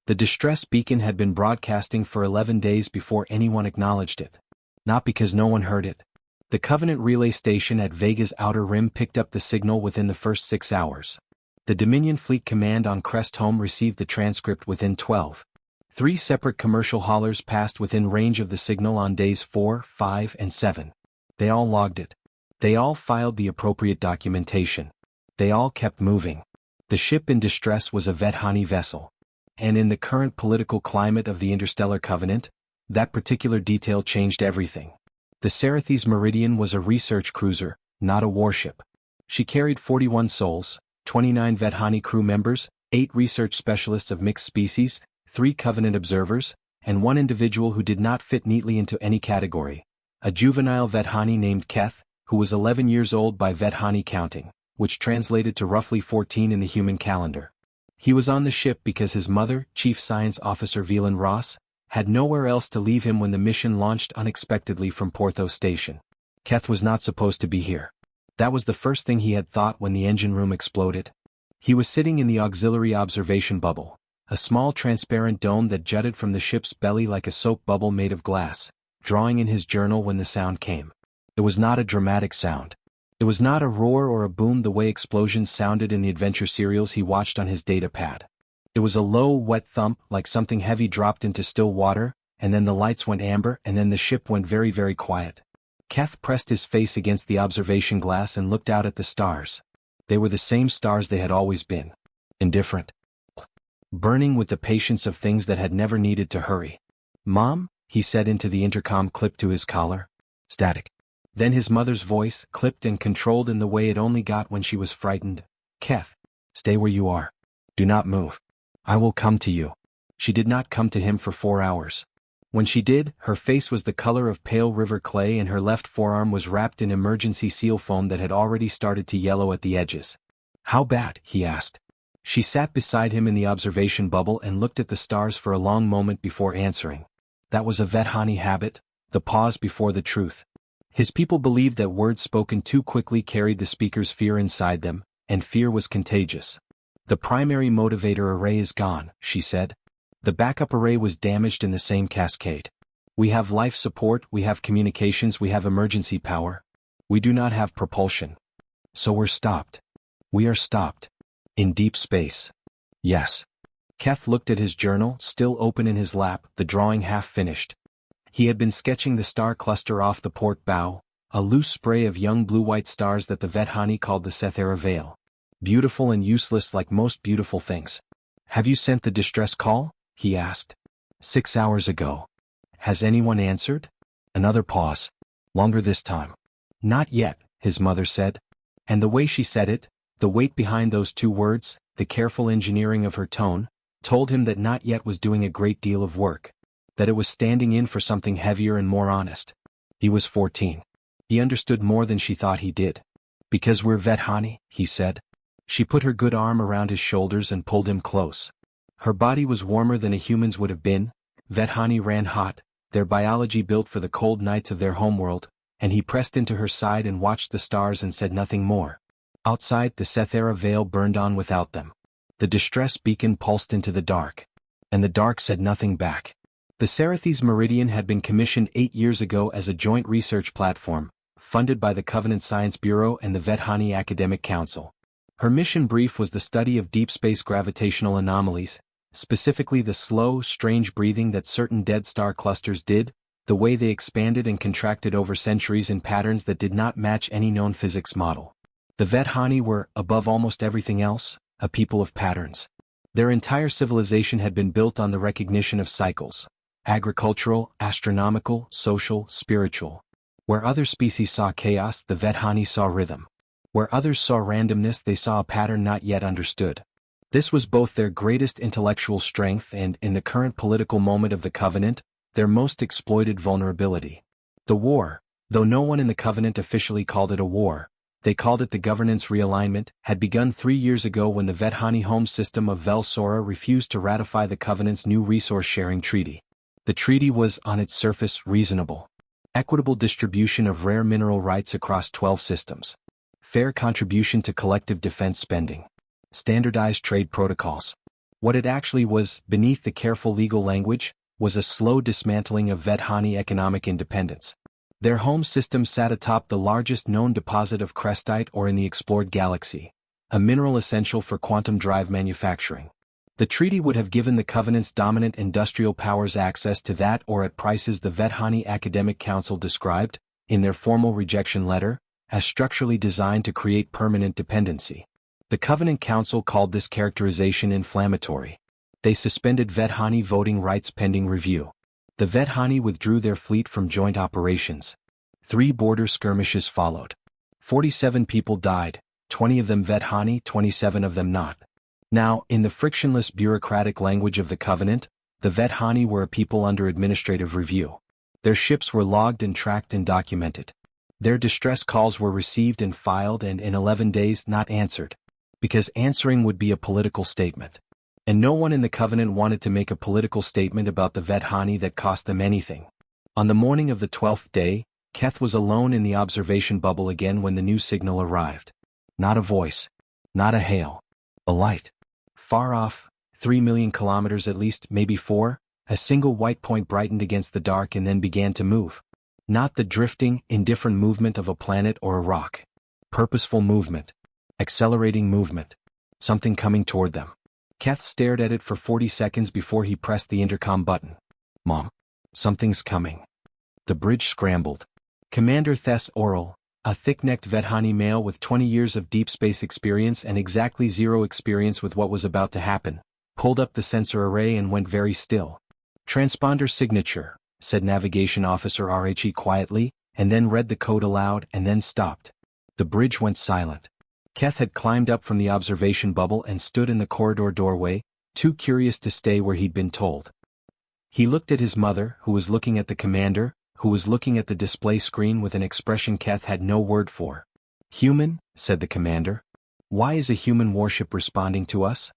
The distress beacon had been broadcasting for 11 days before anyone acknowledged it. Not because no one heard it. The Covenant relay station at Vega's outer rim picked up the signal within the first 6 hours. The Dominion Fleet Command on Crest Home received the transcript within 12. 3 separate commercial haulers passed within range of the signal on days 4, 5, and 7. They all logged it. They all filed the appropriate documentation. They all kept moving. The ship in distress was a Vethani vessel. And in the current political climate of the Interstellar Covenant, that particular detail changed everything. The Cerethes Meridian was a research cruiser, not a warship. She carried 41 souls, 29 Vethani crew members, 8 research specialists of mixed species, 3 Covenant observers, and 1 individual who did not fit neatly into any category, a juvenile Vethani named Keth, who was 11 years old by Vethani counting, which translated to roughly 14 in the human calendar. He was on the ship because his mother, Chief Science Officer Velan Ross, had nowhere else to leave him when the mission launched unexpectedly from Porthos Station. Keth was not supposed to be here. That was the first thing he had thought when the engine room exploded. He was sitting in the auxiliary observation bubble, a small transparent dome that jutted from the ship's belly like a soap bubble made of glass, drawing in his journal when the sound came. It was not a dramatic sound. It was not a roar or a boom the way explosions sounded in the adventure serials he watched on his data pad. It was a low, wet thump like something heavy dropped into still water, and then the lights went amber and then the ship went very, very quiet. Keth pressed his face against the observation glass and looked out at the stars. They were the same stars they had always been. Indifferent. Burning with the patience of things that had never needed to hurry. "Mom?" he said into the intercom clipped to his collar. Static. Then his mother's voice, clipped and controlled in the way it only got when she was frightened. "Keth, stay where you are. Do not move. I will come to you." She did not come to him for 4 hours. When she did, her face was the color of pale river clay and her left forearm was wrapped in emergency seal foam that had already started to yellow at the edges. "How bad?" he asked. She sat beside him in the observation bubble and looked at the stars for a long moment before answering. That was a Vethani habit, the pause before the truth. His people believed that words spoken too quickly carried the speaker's fear inside them, and fear was contagious. "The primary motivator array is gone," she said. "The backup array was damaged in the same cascade. We have life support, we have communications, we have emergency power. We do not have propulsion. So we're stopped. We are stopped. In deep space." "Yes." Keth looked at his journal, still open in his lap, the drawing half finished. He had been sketching the star cluster off the port bow, a loose spray of young blue-white stars that the Vethani called the Sethera Veil. Beautiful and useless like most beautiful things. "Have you sent the distress call?" he asked. 6 hours ago. "Has anyone answered?" Another pause. Longer this time. "Not yet," his mother said. And the way she said it, the weight behind those 2 words, the careful engineering of her tone, told him that not yet was doing a great deal of work. That it was standing in for something heavier and more honest. He was 14. He understood more than she thought he did. "Because we're Vethani," he said. She put her good arm around his shoulders and pulled him close. Her body was warmer than a human's would have been. Vethani ran hot, their biology built for the cold nights of their homeworld, and he pressed into her side and watched the stars and said nothing more. Outside, the Sethera Veil burned on without them. The distress beacon pulsed into the dark. And the dark said nothing back. The Cerethes Meridian had been commissioned 8 years ago as a joint research platform, funded by the Covenant Science Bureau and the Vethani Academic Council. Her mission brief was the study of deep space gravitational anomalies, specifically the slow, strange breathing that certain dead star clusters did, the way they expanded and contracted over centuries in patterns that did not match any known physics model. The Vethani were, above almost everything else, a people of patterns. Their entire civilization had been built on the recognition of cycles: agricultural, astronomical, social, spiritual. Where other species saw chaos, the Vethani saw rhythm. Where others saw randomness, they saw a pattern not yet understood. This was both their greatest intellectual strength and, in the current political moment of the Covenant, their most exploited vulnerability. The war, though no one in the Covenant officially called it a war, they called it the governance realignment, had begun 3 years ago when the Vethani home system of Vel Sora refused to ratify the Covenant's new resource-sharing treaty. The treaty was, on its surface, reasonable. Equitable distribution of rare mineral rights across 12 systems. Fair contribution to collective defense spending. Standardized trade protocols. What it actually was, beneath the careful legal language, was a slow dismantling of Vedhani economic independence. Their home system sat atop the largest known deposit of crestite ore in the explored galaxy, a mineral essential for quantum drive manufacturing. The treaty would have given the Covenant's dominant industrial powers access to that ore at prices the Vedhani Academic Council described, in their formal rejection letter, as structurally designed to create permanent dependency. The Covenant Council called this characterization inflammatory. They suspended Vedhani voting rights pending review. The Vedhani withdrew their fleet from joint operations. 3 border skirmishes followed. 47 people died, 20 of them Vedhani, 27 of them not. Now, in the frictionless bureaucratic language of the Covenant, the Vedhani were a people under administrative review. Their ships were logged and tracked and documented. Their distress calls were received and filed and in 11 days not answered, because answering would be a political statement. And no one in the Covenant wanted to make a political statement about the Vedhani that cost them anything. On the morning of the 12th day, Keth was alone in the observation bubble again when the new signal arrived. Not a voice. Not a hail. A light. Far off, 3 million kilometers at least, maybe 4, a single white point brightened against the dark and then began to move. Not the drifting, indifferent movement of a planet or a rock. Purposeful movement. Accelerating movement. Something coming toward them. Keth stared at it for 40 seconds before he pressed the intercom button. Mom. Something's coming. The bridge scrambled. Commander Thes Oral, a thick-necked Vedhani male with 20 years of deep space experience and exactly 0 experience with what was about to happen, pulled up the sensor array and went very still. Transponder signature, said Navigation Officer RHE quietly, and then read the code aloud and then stopped. The bridge went silent. Keth had climbed up from the observation bubble and stood in the corridor doorway, too curious to stay where he'd been told. He looked at his mother, who was looking at the commander, who was looking at the display screen with an expression Keth had no word for. Human, said the commander. Why is a human warship responding to us?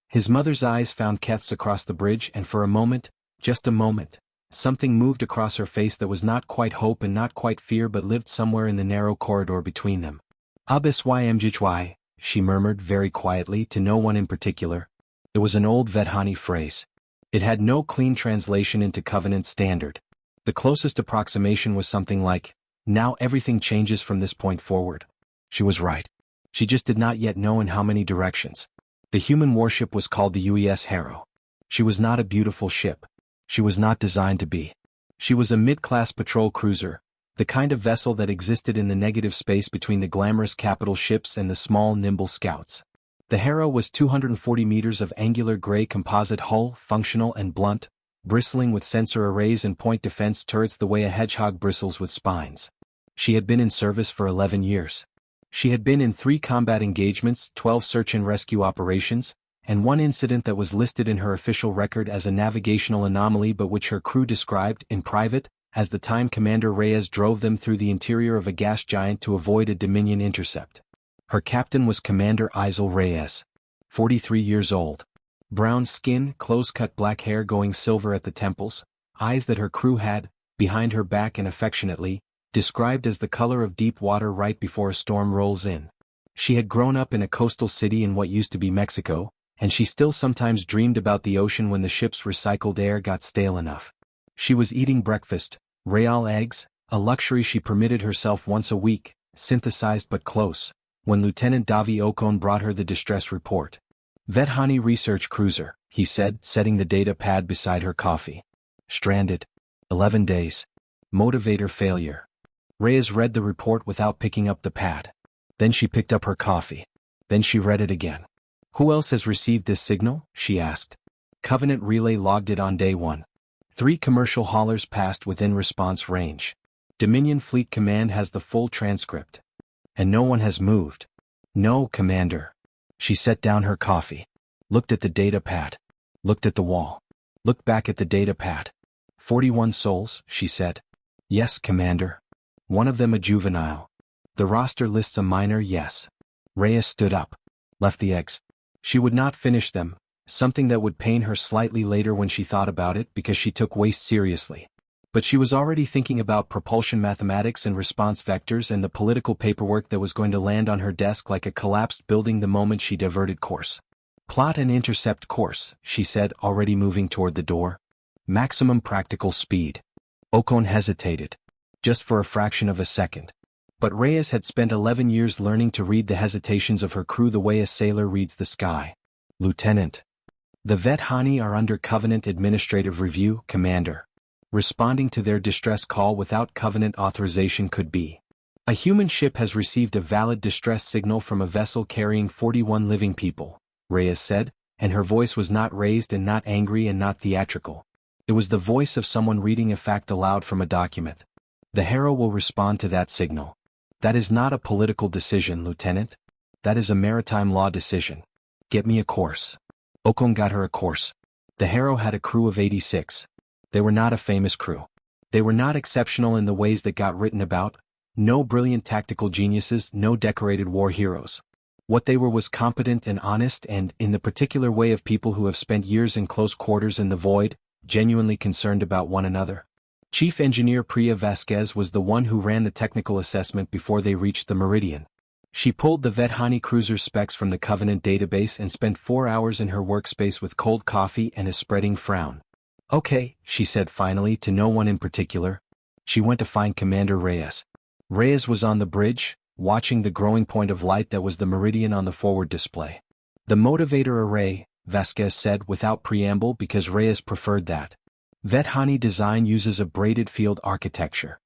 His mother's eyes found Keth's across the bridge and for a moment, just a moment, something moved across her face that was not quite hope and not quite fear but lived somewhere in the narrow corridor between them. HFY HFY, she murmured very quietly to no one in particular. It was an old Vedhani phrase. It had no clean translation into Covenant standard. The closest approximation was something like, now everything changes from this point forward. She was right. She just did not yet know in how many directions. The human warship was called the UES Harrow. She was not a beautiful ship. She was not designed to be. She was a mid-class patrol cruiser, the kind of vessel that existed in the negative space between the glamorous capital ships and the small, nimble scouts. The Harrow was 240 meters of angular gray composite hull, functional and blunt, bristling with sensor arrays and point defense turrets the way a hedgehog bristles with spines. She had been in service for 11 years. She had been in 3 combat engagements, 12 search and rescue operations, and 1 incident that was listed in her official record as a navigational anomaly but which her crew described, in private, as the time Commander Reyes drove them through the interior of a gas giant to avoid a Dominion intercept. Her captain was Commander Isel Reyes, 43 years old. Brown skin, close-cut black hair going silver at the temples, eyes that her crew had, behind her back and affectionately, described as the color of deep water right before a storm rolls in. She had grown up in a coastal city in what used to be Mexico, and she still sometimes dreamed about the ocean when the ship's recycled air got stale enough. She was eating breakfast, real eggs, a luxury she permitted herself once a week, synthesized but close, when Lieutenant Davi Ocon brought her the distress report. Vedhani research cruiser, he said, setting the data pad beside her coffee. Stranded. 11 days. Motivator failure. Reyes read the report without picking up the pad. Then she picked up her coffee. Then she read it again. Who else has received this signal? She asked. Covenant Relay logged it on day 1. 3 commercial haulers passed within response range. Dominion Fleet Command has the full transcript. And no one has moved. No, Commander. She set down her coffee. Looked at the data pad. Looked at the wall. Looked back at the data pad. 41 souls, she said. Yes, Commander. One of them a juvenile. The roster lists a minor, yes. Reyes stood up. Left the eggs. She would not finish them, something that would pain her slightly later when she thought about it because she took waste seriously. But she was already thinking about propulsion mathematics and response vectors and the political paperwork that was going to land on her desk like a collapsed building the moment she diverted course. Plot and intercept course, she said, already moving toward the door. Maximum practical speed. Ocon hesitated. Just for a fraction of a second. But Reyes had spent 11 years learning to read the hesitations of her crew the way a sailor reads the sky. Lieutenant. The Vethani are under Covenant administrative review, Commander. Responding to their distress call without Covenant authorization could be. A human ship has received a valid distress signal from a vessel carrying 41 living people, Reyes said, and her voice was not raised and not angry and not theatrical. It was the voice of someone reading a fact aloud from a document. The Harrow will respond to that signal. That is not a political decision, Lieutenant. That is a maritime law decision. Get me a course. Ocon got her a course. The Harrow had a crew of 86. They were not a famous crew. They were not exceptional in the ways that got written about. No brilliant tactical geniuses, no decorated war heroes. What they were was competent and honest and, in the particular way of people who have spent years in close quarters in the void, genuinely concerned about one another. Chief Engineer Priya Vasquez was the one who ran the technical assessment before they reached the Meridian. She pulled the Vethani cruiser's specs from the Covenant database and spent 4 hours in her workspace with cold coffee and a spreading frown. Okay, she said finally to no one in particular. She went to find Commander Reyes. Reyes was on the bridge, watching the growing point of light that was the Meridian on the forward display. The motivator array, Vasquez said without preamble because Reyes preferred that. Vethani design uses a braided field architecture.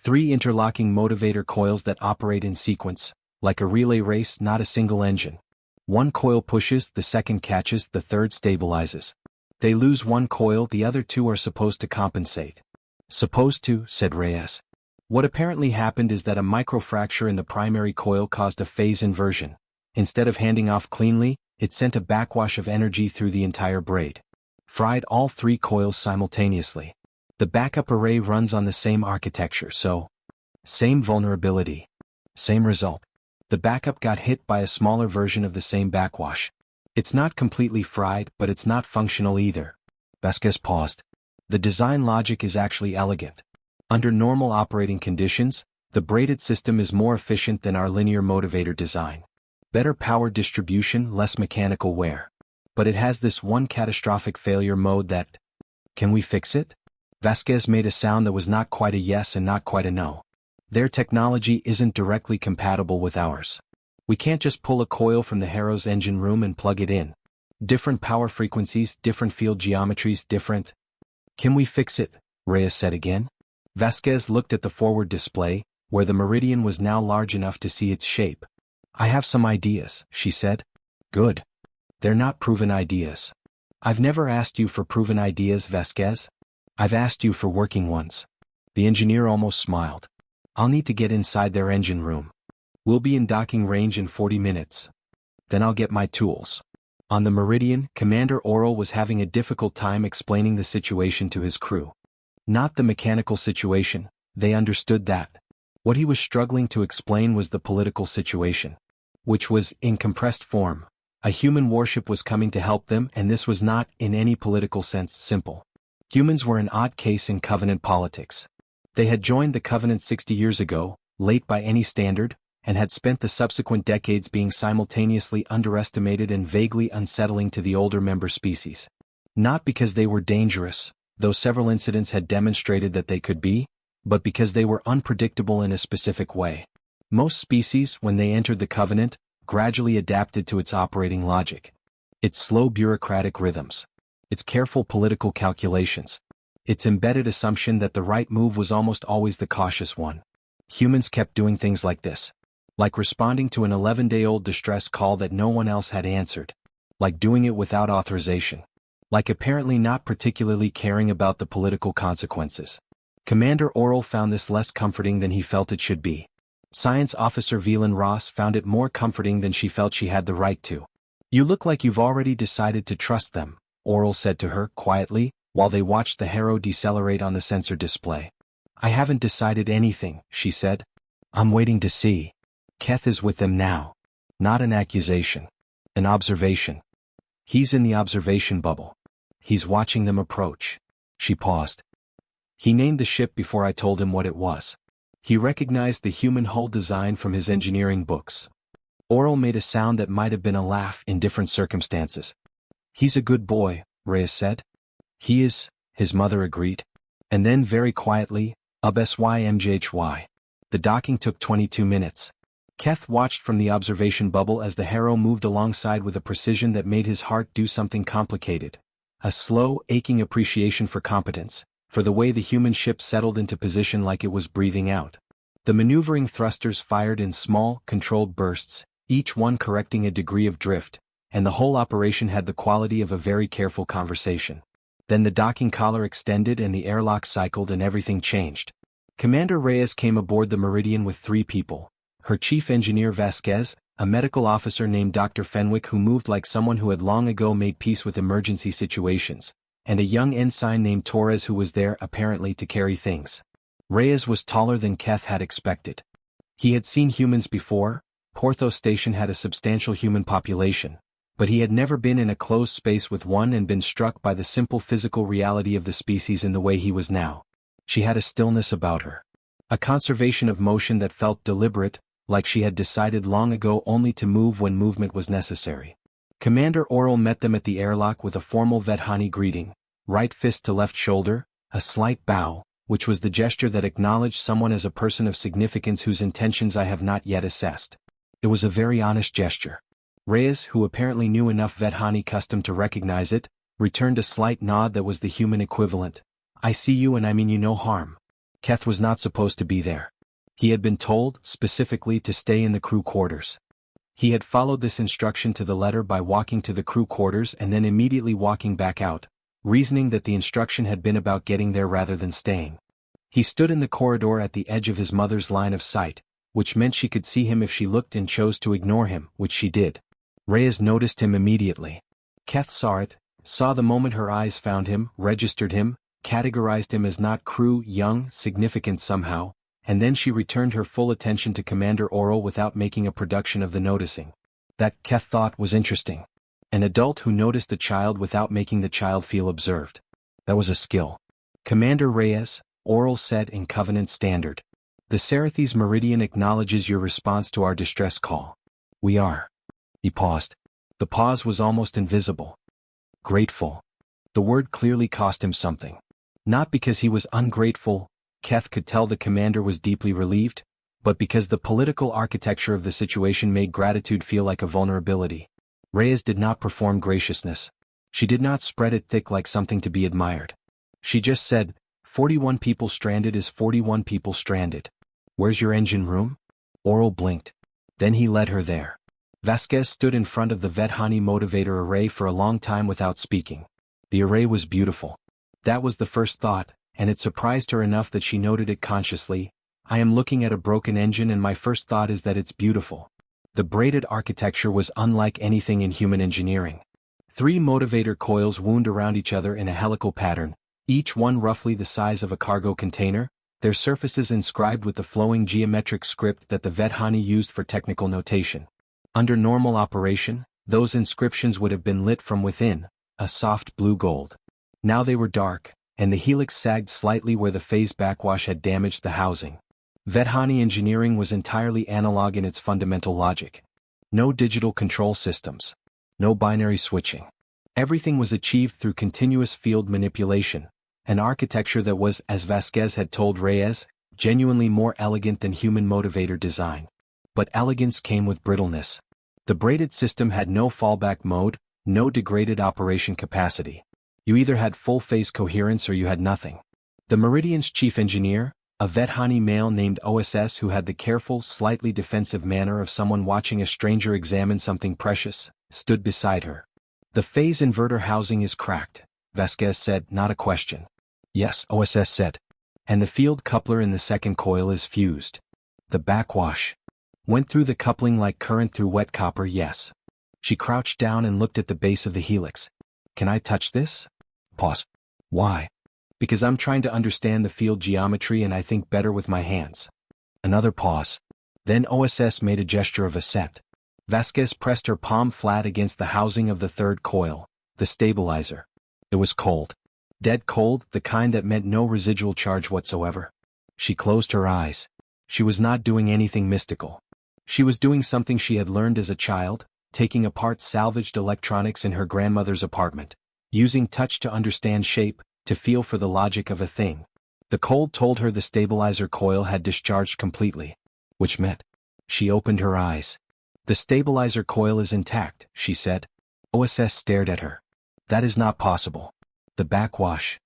3 interlocking motivator coils that operate in sequence, like a relay race, not a single engine. 1 coil pushes, the second catches, the third stabilizes. They lose 1 coil, the other 2 are supposed to compensate. Supposed to, said Reyes. What apparently happened is that a microfracture in the primary coil caused a phase inversion. Instead of handing off cleanly, it sent a backwash of energy through the entire braid. Fried all 3 coils simultaneously. The backup array runs on the same architecture, so same vulnerability. Same result. The backup got hit by a smaller version of the same backwash. It's not completely fried, but it's not functional either. Vasquez paused. The design logic is actually elegant. Under normal operating conditions, the braided system is more efficient than our linear motivator design. Better power distribution, less mechanical wear. But it has this one catastrophic failure mode that... Can we fix it? Vasquez made a sound that was not quite a yes and not quite a no. Their technology isn't directly compatible with ours. We can't just pull a coil from the Harrow's engine room and plug it in. Different power frequencies, different field geometries, different... Can we fix it? Reyes said again. Vasquez looked at the forward display, where the Meridian was now large enough to see its shape. I have some ideas, she said. Good. They're not proven ideas. I've never asked you for proven ideas, Vasquez. I've asked you for working ones. The engineer almost smiled. I'll need to get inside their engine room. We'll be in docking range in 40 minutes. Then I'll get my tools. On the Meridian, Commander Oral was having a difficult time explaining the situation to his crew. Not the mechanical situation, they understood that. What he was struggling to explain was the political situation. Which was, in compressed form, a human warship was coming to help them, and this was not, in any political sense, simple. Humans were an odd case in Covenant politics. They had joined the Covenant 60 years ago, late by any standard, and had spent the subsequent decades being simultaneously underestimated and vaguely unsettling to the older member species. Not because they were dangerous, though several incidents had demonstrated that they could be, but because they were unpredictable in a specific way. Most species, when they entered the Covenant, gradually adapted to its operating logic. Its slow bureaucratic rhythms. Its careful political calculations. Its embedded assumption that the right move was almost always the cautious one. Humans kept doing things like this. Like responding to an 11-day-old distress call that no one else had answered. Like doing it without authorization. Like apparently not particularly caring about the political consequences. Commander Oral found this less comforting than he felt it should be. Science Officer Velan Ross found it more comforting than she felt she had the right to. You look like you've already decided to trust them, Oral said to her quietly, while they watched the Harrow decelerate on the sensor display. I haven't decided anything, she said. I'm waiting to see. Keth is with them now. Not an accusation. An observation. He's in the observation bubble. He's watching them approach. She paused. He named the ship before I told him what it was. He recognized the human hull design from his engineering books. Oral made a sound that might have been a laugh in different circumstances. "He's a good boy," Reyes said. "He is," his mother agreed. And then very quietly, HFY HFY. The docking took 22 minutes. Keth watched from the observation bubble as the Harrow moved alongside with a precision that made his heart do something complicated. A slow, aching appreciation for competence, for the way the human ship settled into position like it was breathing out. The maneuvering thrusters fired in small, controlled bursts, each one correcting a degree of drift, and the whole operation had the quality of a very careful conversation. Then the docking collar extended and the airlock cycled and everything changed. Commander Reyes came aboard the Meridian with 3 people. Her chief engineer Vasquez, a medical officer named Dr. Fenwick who moved like someone who had long ago made peace with emergency situations, and a young ensign named Torres who was there apparently to carry things. Reyes was taller than Keth had expected. He had seen humans before. Porthos Station had a substantial human population, but he had never been in a closed space with one and been struck by the simple physical reality of the species in the way he was now. She had a stillness about her. A conservation of motion that felt deliberate, like she had decided long ago only to move when movement was necessary. Commander Oral met them at the airlock with a formal Vethani greeting, right fist to left shoulder, a slight bow, which was the gesture that acknowledged someone as a person of significance whose intentions I have not yet assessed. It was a very honest gesture. Reyes, who apparently knew enough Vethani custom to recognize it, returned a slight nod that was the human equivalent. "I see you and I mean you no harm." Keth was not supposed to be there. He had been told, specifically, to stay in the crew quarters. He had followed this instruction to the letter by walking to the crew quarters and then immediately walking back out, reasoning that the instruction had been about getting there rather than staying. He stood in the corridor at the edge of his mother's line of sight, which meant she could see him if she looked and chose to ignore him, which she did. Reyes noticed him immediately. Keth saw it, saw the moment her eyes found him, registered him, categorized him as not crew, young, significant somehow, and then she returned her full attention to Commander Oral without making a production of the noticing. That, Keth thought, was interesting. An adult who noticed a child without making the child feel observed. That was a skill. "Commander Reyes," Oral said in Covenant Standard. "The Cerethes Meridian acknowledges your response to our distress call. We are." He paused. The pause was almost invisible. "Grateful." The word clearly cost him something. Not because he was ungrateful, Keth could tell the commander was deeply relieved, but because the political architecture of the situation made gratitude feel like a vulnerability. Reyes did not perform graciousness. She did not spread it thick like something to be admired. She just said, 41 people stranded is 41 people stranded. Where's your engine room? Oral blinked. Then he led her there. Vasquez stood in front of the Vethani motivator array for a long time without speaking. The array was beautiful. That was the first thought, and it surprised her enough that she noted it consciously. I am looking at a broken engine and my first thought is that it's beautiful. The braided architecture was unlike anything in human engineering. 3 motivator coils wound around each other in a helical pattern, each one roughly the size of a cargo container, their surfaces inscribed with the flowing geometric script that the Vethani used for technical notation. Under normal operation, those inscriptions would have been lit from within, a soft blue gold. Now they were dark, and the helix sagged slightly where the phase backwash had damaged the housing. Vethani engineering was entirely analog in its fundamental logic. No digital control systems. No binary switching. Everything was achieved through continuous field manipulation, an architecture that was, as Vasquez had told Reyes, genuinely more elegant than human motivator design. But elegance came with brittleness. The braided system had no fallback mode, no degraded operation capacity. You either had full phase coherence or you had nothing. The Meridian's chief engineer, a Vethani male named OSS who had the careful, slightly defensive manner of someone watching a stranger examine something precious, stood beside her. The phase inverter housing is cracked, Vasquez said, not a question. Yes, OSS said. And the field coupler in the second coil is fused. The backwash went through the coupling like current through wet copper, yes. She crouched down and looked at the base of the helix. Can I touch this? Pause. Why? Because I'm trying to understand the field geometry and I think better with my hands. Another pause. Then OSS made a gesture of assent. Vasquez pressed her palm flat against the housing of the third coil, the stabilizer. It was cold. Dead cold, the kind that meant no residual charge whatsoever. She closed her eyes. She was not doing anything mystical. She was doing something she had learned as a child, taking apart salvaged electronics in her grandmother's apartment, using touch to understand shape, to feel for the logic of a thing. The cold told her the stabilizer coil had discharged completely. Which meant. She opened her eyes. The stabilizer coil is intact, she said. OSS stared at her. That is not possible. The backwash.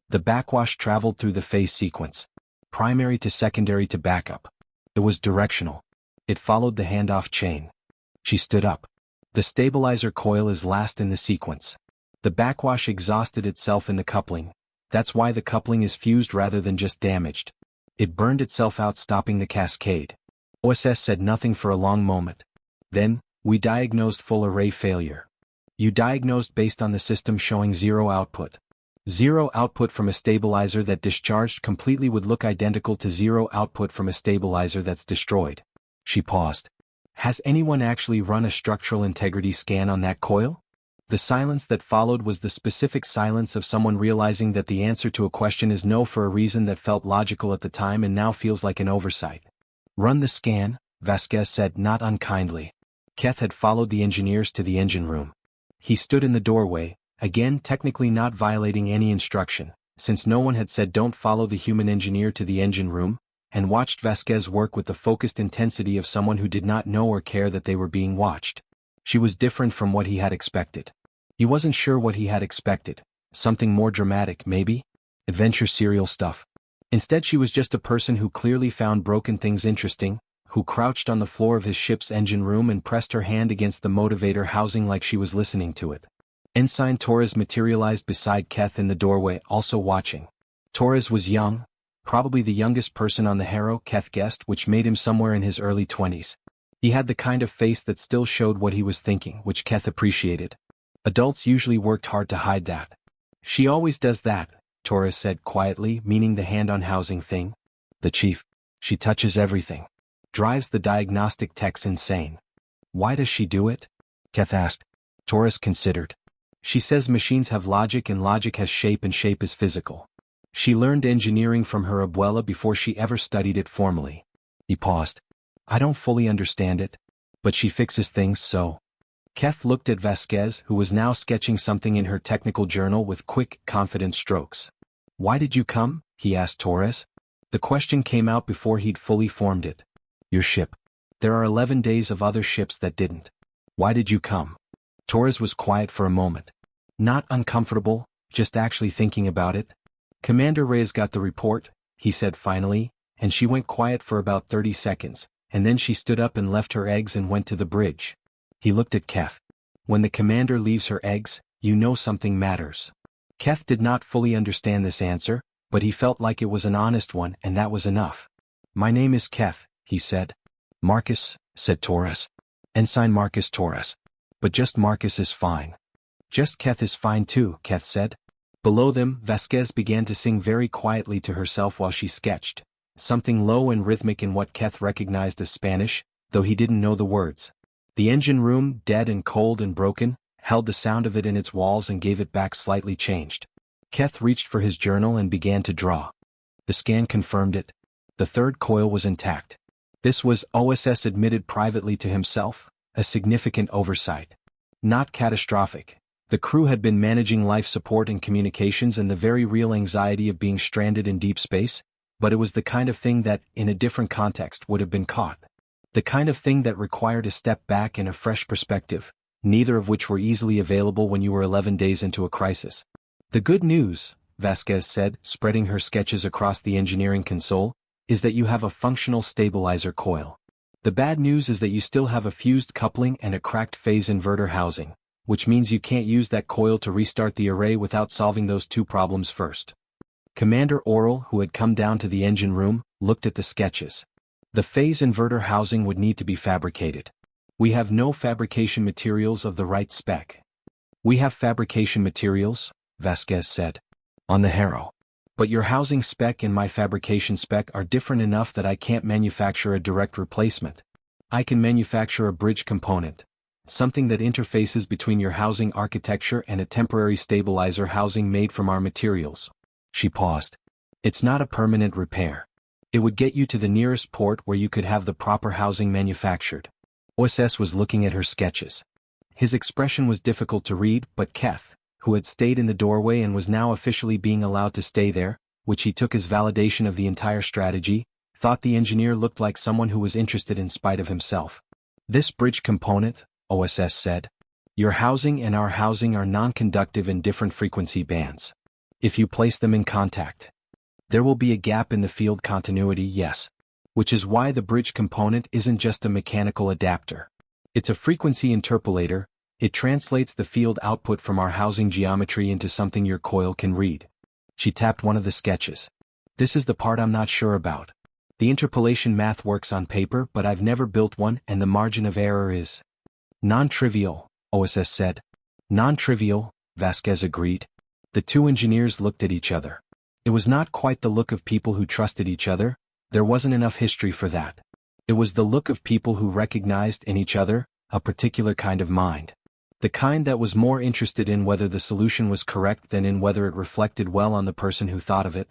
The backwash traveled through the phase sequence. Primary to secondary to backup. It was directional. It followed the handoff chain. She stood up. The stabilizer coil is last in the sequence. The backwash exhausted itself in the coupling. That's why the coupling is fused rather than just damaged. It burned itself out, stopping the cascade. OSS said nothing for a long moment. Then, we diagnosed full array failure. You diagnosed based on the system showing zero output. Zero output from a stabilizer that discharged completely would look identical to zero output from a stabilizer that's destroyed. She paused. Has anyone actually run a structural integrity scan on that coil? The silence that followed was the specific silence of someone realizing that the answer to a question is no for a reason that felt logical at the time and now feels like an oversight. Run the scan, Vasquez said, not unkindly. Keth had followed the engineers to the engine room. He stood in the doorway, again technically not violating any instruction, since no one had said don't follow the human engineer to the engine room, and watched Vasquez work with the focused intensity of someone who did not know or care that they were being watched. She was different from what he had expected. He wasn't sure what he had expected. Something more dramatic, maybe? Adventure serial stuff. Instead, she was just a person who clearly found broken things interesting, who crouched on the floor of his ship's engine room and pressed her hand against the motivator housing like she was listening to it. Ensign Torres materialized beside Keth in the doorway, also watching. Torres was young, probably the youngest person on the Harrow, Keth guessed, which made him somewhere in his early 20s. He had the kind of face that still showed what he was thinking, which Keth appreciated. Adults usually worked hard to hide that. She always does that, Torres said quietly, meaning the hand on housing thing. The chief. She touches everything. Drives the diagnostic techs insane. Why does she do it? Keth asked. Torres considered. She says machines have logic and logic has shape and shape is physical. She learned engineering from her abuela before she ever studied it formally. He paused. I don't fully understand it, but she fixes things so. Keth looked at Vasquez, who was now sketching something in her technical journal with quick, confident strokes. Why did you come? He asked Torres. The question came out before he'd fully formed it. Your ship. There are 11 days of other ships that didn't. Why did you come? Torres was quiet for a moment. Not uncomfortable, just actually thinking about it. Commander Reyes got the report, he said finally, and she went quiet for about 30 seconds, and then she stood up and left her eggs and went to the bridge. He looked at Keth. When the commander leaves her eggs, you know something matters. Keth did not fully understand this answer, but he felt like it was an honest one and that was enough. My name is Keth, he said. Marcus, said Torres. Ensign Marcus Torres. But just Marcus is fine. Just Keth is fine too, Keth said. Below them, Vasquez began to sing very quietly to herself while she sketched, something low and rhythmic in what Keth recognized as Spanish, though he didn't know the words. The engine room, dead and cold and broken, held the sound of it in its walls and gave it back slightly changed. Keth reached for his journal and began to draw. The scan confirmed it. The third coil was intact. This was, OSS admitted privately to himself, a significant oversight. Not catastrophic. The crew had been managing life support and communications and the very real anxiety of being stranded in deep space, but it was the kind of thing that, in a different context, would have been caught. The kind of thing that required a step back and a fresh perspective, neither of which were easily available when you were 11 days into a crisis. The good news, Vasquez said, spreading her sketches across the engineering console, is that you have a functional stabilizer coil. The bad news is that you still have a fused coupling and a cracked phase inverter housing, which means you can't use that coil to restart the array without solving those two problems first. Commander Oral, who had come down to the engine room, looked at the sketches. The phase inverter housing would need to be fabricated. We have no fabrication materials of the right spec. We have fabrication materials, Vasquez said. On the Harrow. But your housing spec and my fabrication spec are different enough that I can't manufacture a direct replacement. I can manufacture a bridge component. Something that interfaces between your housing architecture and a temporary stabilizer housing made from our materials. She paused. It's not a permanent repair. It would get you to the nearest port where you could have the proper housing manufactured. OSS was looking at her sketches. His expression was difficult to read, but Keth, who had stayed in the doorway and was now officially being allowed to stay there, which he took as validation of the entire strategy, thought the engineer looked like someone who was interested in spite of himself. This bridge component, OSS said. Your housing and our housing are non-conductive in different frequency bands. If you place them in contact, there will be a gap in the field continuity, yes. Which is why the bridge component isn't just a mechanical adapter. It's a frequency interpolator. It translates the field output from our housing geometry into something your coil can read. She tapped one of the sketches. This is the part I'm not sure about. The interpolation math works on paper, but I've never built one, and the margin of error is non-trivial, OSS said. Non-trivial, Vasquez agreed. The two engineers looked at each other. It was not quite the look of people who trusted each other. There wasn't enough history for that. It was the look of people who recognized in each other a particular kind of mind. The kind that was more interested in whether the solution was correct than in whether it reflected well on the person who thought of it.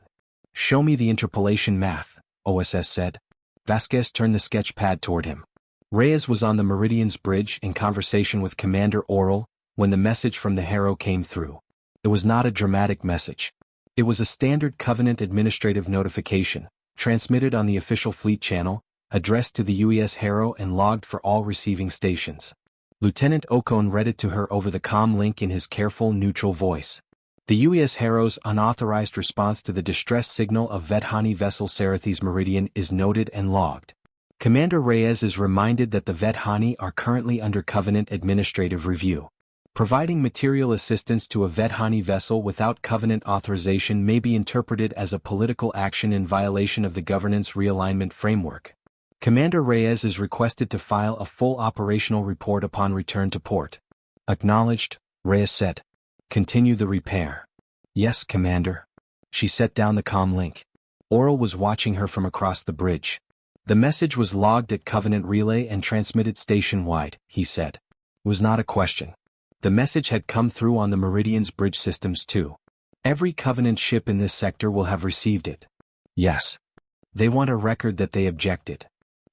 Show me the interpolation math, OSS said. Vasquez turned the sketch pad toward him. Reyes was on the Meridian's bridge in conversation with Commander Oral when the message from the Harrow came through. It was not a dramatic message. It was a standard Covenant administrative notification, transmitted on the official fleet channel, addressed to the UES Harrow and logged for all receiving stations. Lieutenant Ocone read it to her over the comm link in his careful, neutral voice. The UES Harrow's unauthorized response to the distress signal of Vethani vessel Sarathi's Meridian is noted and logged. Commander Reyes is reminded that the Vethani are currently under Covenant administrative review. Providing material assistance to a Vethani vessel without Covenant authorization may be interpreted as a political action in violation of the governance realignment framework. Commander Reyes is requested to file a full operational report upon return to port. Acknowledged, Reyes said. Continue the repair. Yes, Commander. She set down the comm link. Oral was watching her from across the bridge. The message was logged at Covenant Relay and transmitted station-wide, he said. It was not a question. The message had come through on the Meridian's bridge systems too. Every Covenant ship in this sector will have received it. Yes. They want a record that they objected.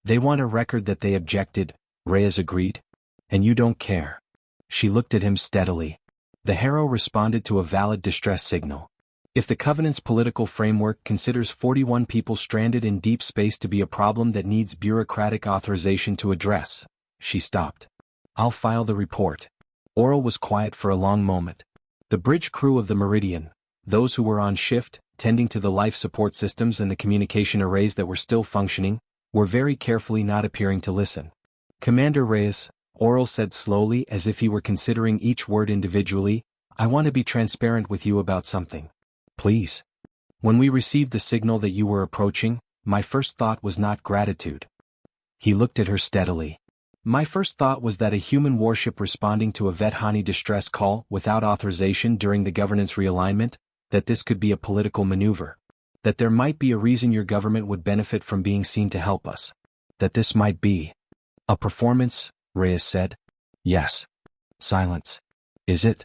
They want a record that they objected, Reyes agreed. And you don't care. She looked at him steadily. The Harrow responded to a valid distress signal. If the Covenant's political framework considers 41 people stranded in deep space to be a problem that needs bureaucratic authorization to address, she stopped. I'll file the report. Oral was quiet for a long moment. The bridge crew of the Meridian, those who were on shift, tending to the life support systems and the communication arrays that were still functioning, were very carefully not appearing to listen. Commander Reyes, Oral said slowly as if he were considering each word individually, I want to be transparent with you about something. Please. When we received the signal that you were approaching, my first thought was not gratitude. He looked at her steadily. My first thought was that a human warship responding to a Vethani distress call without authorization during the governance realignment, that this could be a political maneuver. That there might be a reason your government would benefit from being seen to help us. That this might be a performance, Reyes said. Yes. Silence. Is it?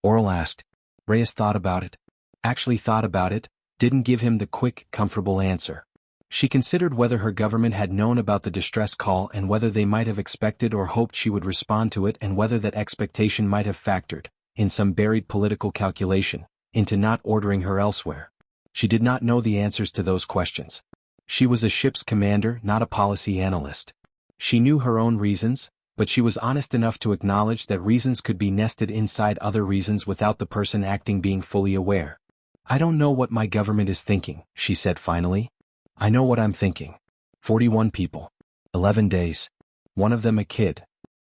Oral asked. Reyes thought about it. Actually thought about it, didn't give him the quick, comfortable answer. She considered whether her government had known about the distress call and whether they might have expected or hoped she would respond to it and whether that expectation might have factored, in some buried political calculation, into not ordering her elsewhere. She did not know the answers to those questions. She was a ship's commander, not a policy analyst. She knew her own reasons, but she was honest enough to acknowledge that reasons could be nested inside other reasons without the person acting being fully aware. I don't know what my government is thinking, she said finally. I know what I'm thinking. 41 people. 11 days. One of them a kid.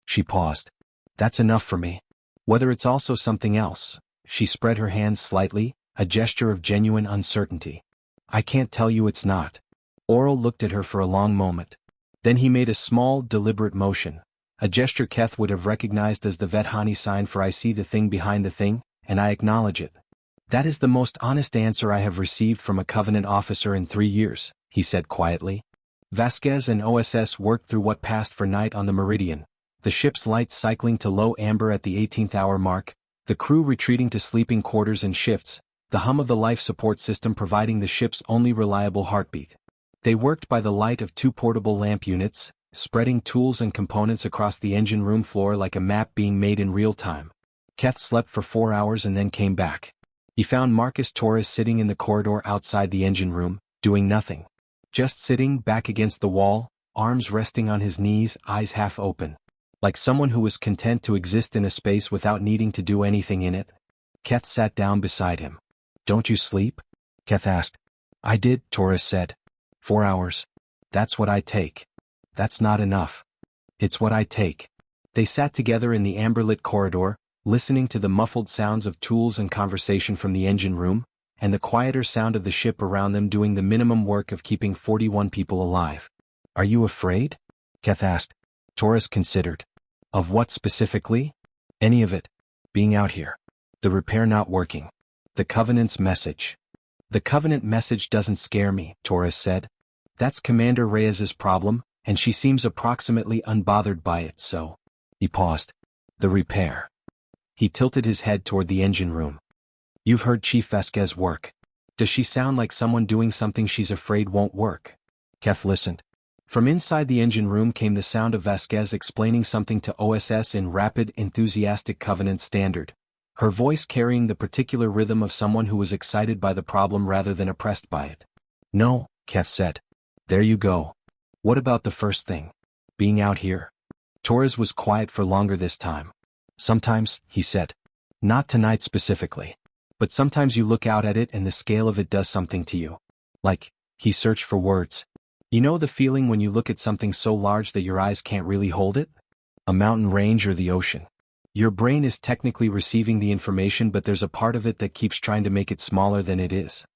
She paused. That's enough for me. Whether it's also something else. She spread her hands slightly, a gesture of genuine uncertainty. I can't tell you it's not. Oral looked at her for a long moment. Then he made a small, deliberate motion, a gesture Keth would have recognized as the Vethani sign for I see the thing behind the thing, and I acknowledge it. That is the most honest answer I have received from a Covenant officer in 3 years, he said quietly. Vasquez and OSS worked through what passed for night on the Meridian, the ship's lights cycling to low amber at the 18th hour mark, the crew retreating to sleeping quarters and shifts, the hum of the life support system providing the ship's only reliable heartbeat. They worked by the light of two portable lamp units, spreading tools and components across the engine room floor like a map being made in real time. Keth slept for 4 hours and then came back. He found Marcus Torres sitting in the corridor outside the engine room, doing nothing. Just sitting back against the wall, arms resting on his knees, eyes half open. Like someone who was content to exist in a space without needing to do anything in it. Keth sat down beside him. "Don't you sleep?" Keth asked. "I did," Torres said. 4 hours. That's what I take. That's not enough. It's what I take. They sat together in the amber-lit corridor, listening to the muffled sounds of tools and conversation from the engine room, and the quieter sound of the ship around them doing the minimum work of keeping 41 people alive. "Are you afraid?" Keth asked. Torres considered. "Of what specifically?" "Any of it. Being out here. The repair not working. The Covenant's message." "The Covenant message doesn't scare me," Torres said. "That's Commander Reyes's problem, and she seems approximately unbothered by it, so." He paused. "The repair." He tilted his head toward the engine room. "You've heard Chief Vasquez work. Does she sound like someone doing something she's afraid won't work?" Keth listened. From inside the engine room came the sound of Vasquez explaining something to OSS in rapid, enthusiastic Covenant standard, her voice carrying the particular rhythm of someone who was excited by the problem rather than oppressed by it. "No," Keth said. "There you go. What about the first thing? Being out here?" Torres was quiet for longer this time. "Sometimes," he said. "Not tonight specifically. But sometimes you look out at it and the scale of it does something to you. Like," he searched for words. "You know the feeling when you look at something so large that your eyes can't really hold it? A mountain range or the ocean. Your brain is technically receiving the information, but there's a part of it that keeps trying to make it smaller than it is."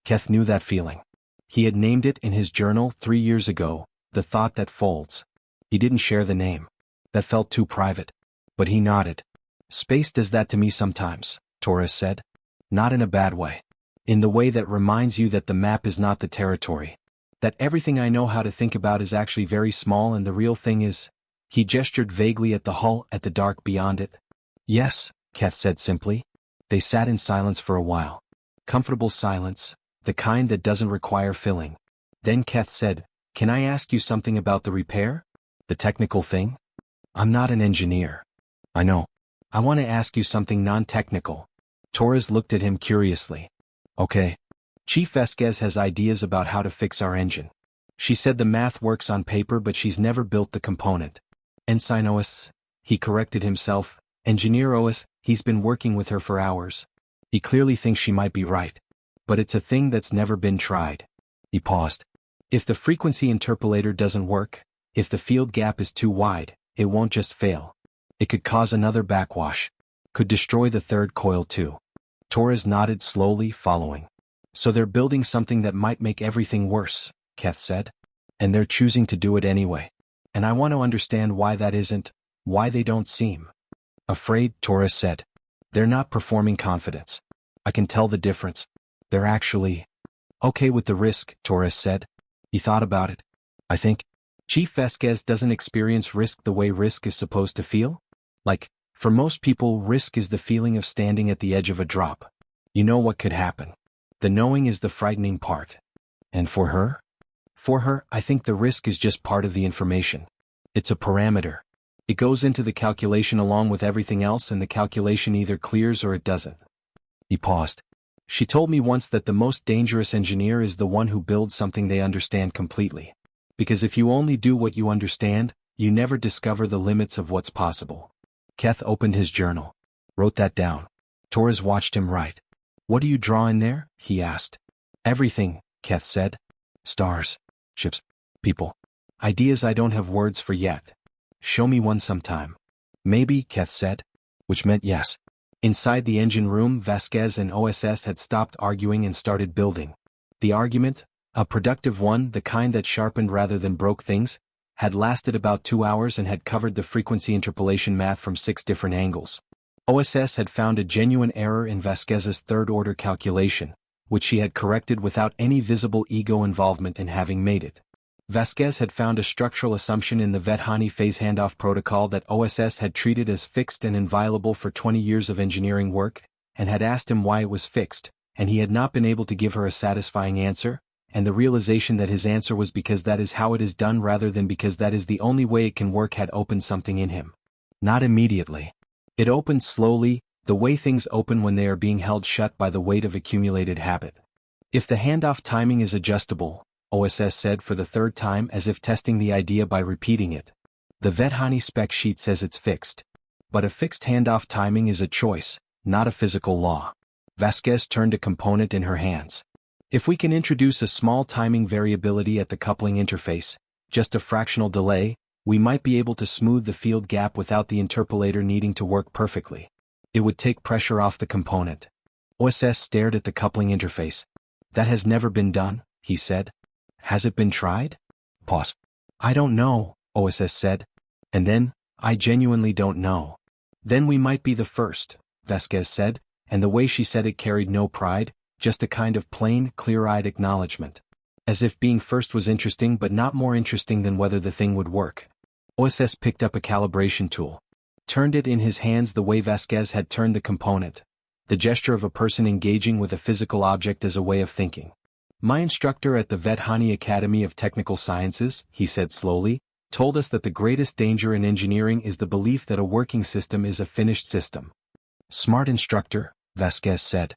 Keth knew that feeling. He had named it in his journal 3 years ago, "The Thought That Folds." He didn't share the name. That felt too private. But he nodded. "Space does that to me sometimes," Torres said. "Not in a bad way. In the way that reminds you that the map is not the territory. That everything I know how to think about is actually very small and the real thing is..." He gestured vaguely at the hull, at the dark beyond it. "Yes," Keth said simply. They sat in silence for a while. Comfortable silence, the kind that doesn't require filling. Then Keth said, "Can I ask you something about the repair? The technical thing? I'm not an engineer." "I know. I want to ask you something non-technical." Torres looked at him curiously. "Okay. Chief Vasquez has ideas about how to fix our engine. She said the math works on paper but she's never built the component." "Ensign OS," he corrected himself. "Engineer OS, he's been working with her for hours. He clearly thinks she might be right. But it's a thing that's never been tried." He paused. "If the frequency interpolator doesn't work, if the field gap is too wide, it won't just fail. It could cause another backwash. Could destroy the third coil too." Torres nodded slowly, following. "So they're building something that might make everything worse," Keth said. "And they're choosing to do it anyway. And I want to understand why that isn't, why they don't seem afraid," Torres said. "They're not performing confidence. I can tell the difference. They're actually okay with the risk," Torres said. He thought about it. "I think Chief Vasquez doesn't experience risk the way risk is supposed to feel. Like, for most people, risk is the feeling of standing at the edge of a drop. You know what could happen. The knowing is the frightening part. And for her? For her, I think the risk is just part of the information. It's a parameter. It goes into the calculation along with everything else and the calculation either clears or it doesn't." He paused. "She told me once that the most dangerous engineer is the one who builds something they understand completely. Because if you only do what you understand, you never discover the limits of what's possible." Keth opened his journal. Wrote that down. Torres watched him write. "What do you draw in there?" he asked. "Everything," Keth said. "Stars, ships, people. Ideas I don't have words for yet. Show me one sometime." "Maybe," Keth said. Which meant yes. Inside the engine room, Vasquez and OSS had stopped arguing and started building. The argument, a productive one, the kind that sharpened rather than broke things, had lasted about 2 hours and had covered the frequency interpolation math from 6 different angles. OSS had found a genuine error in Vasquez's third-order calculation, which she had corrected without any visible ego involvement in having made it. Vasquez had found a structural assumption in the Vethani phase handoff protocol that OSS had treated as fixed and inviolable for 20 years of engineering work, and had asked him why it was fixed, and he had not been able to give her a satisfying answer, and the realization that his answer was because that is how it is done rather than because that is the only way it can work had opened something in him. Not immediately. It opened slowly, the way things open when they are being held shut by the weight of accumulated habit. If the handoff timing is adjustable, OSS said for the third time as if testing the idea by repeating it. The Vethani spec sheet says it's fixed. But a fixed handoff timing is a choice, not a physical law. Vasquez turned a component in her hands. If we can introduce a small timing variability at the coupling interface, just a fractional delay, we might be able to smooth the field gap without the interpolator needing to work perfectly. It would take pressure off the component. OSS stared at the coupling interface. That has never been done, he said. Has it been tried? Pause. I don't know, OSS said. And then, I genuinely don't know. Then we might be the first, Vasquez said, and the way she said it carried no pride, just a kind of plain, clear-eyed acknowledgement. As if being first was interesting but not more interesting than whether the thing would work. OSS picked up a calibration tool. Turned it in his hands the way Vasquez had turned the component. The gesture of a person engaging with a physical object as a way of thinking. My instructor at the Vethani Academy of Technical Sciences, he said slowly, told us that the greatest danger in engineering is the belief that a working system is a finished system. Smart instructor, Vasquez said.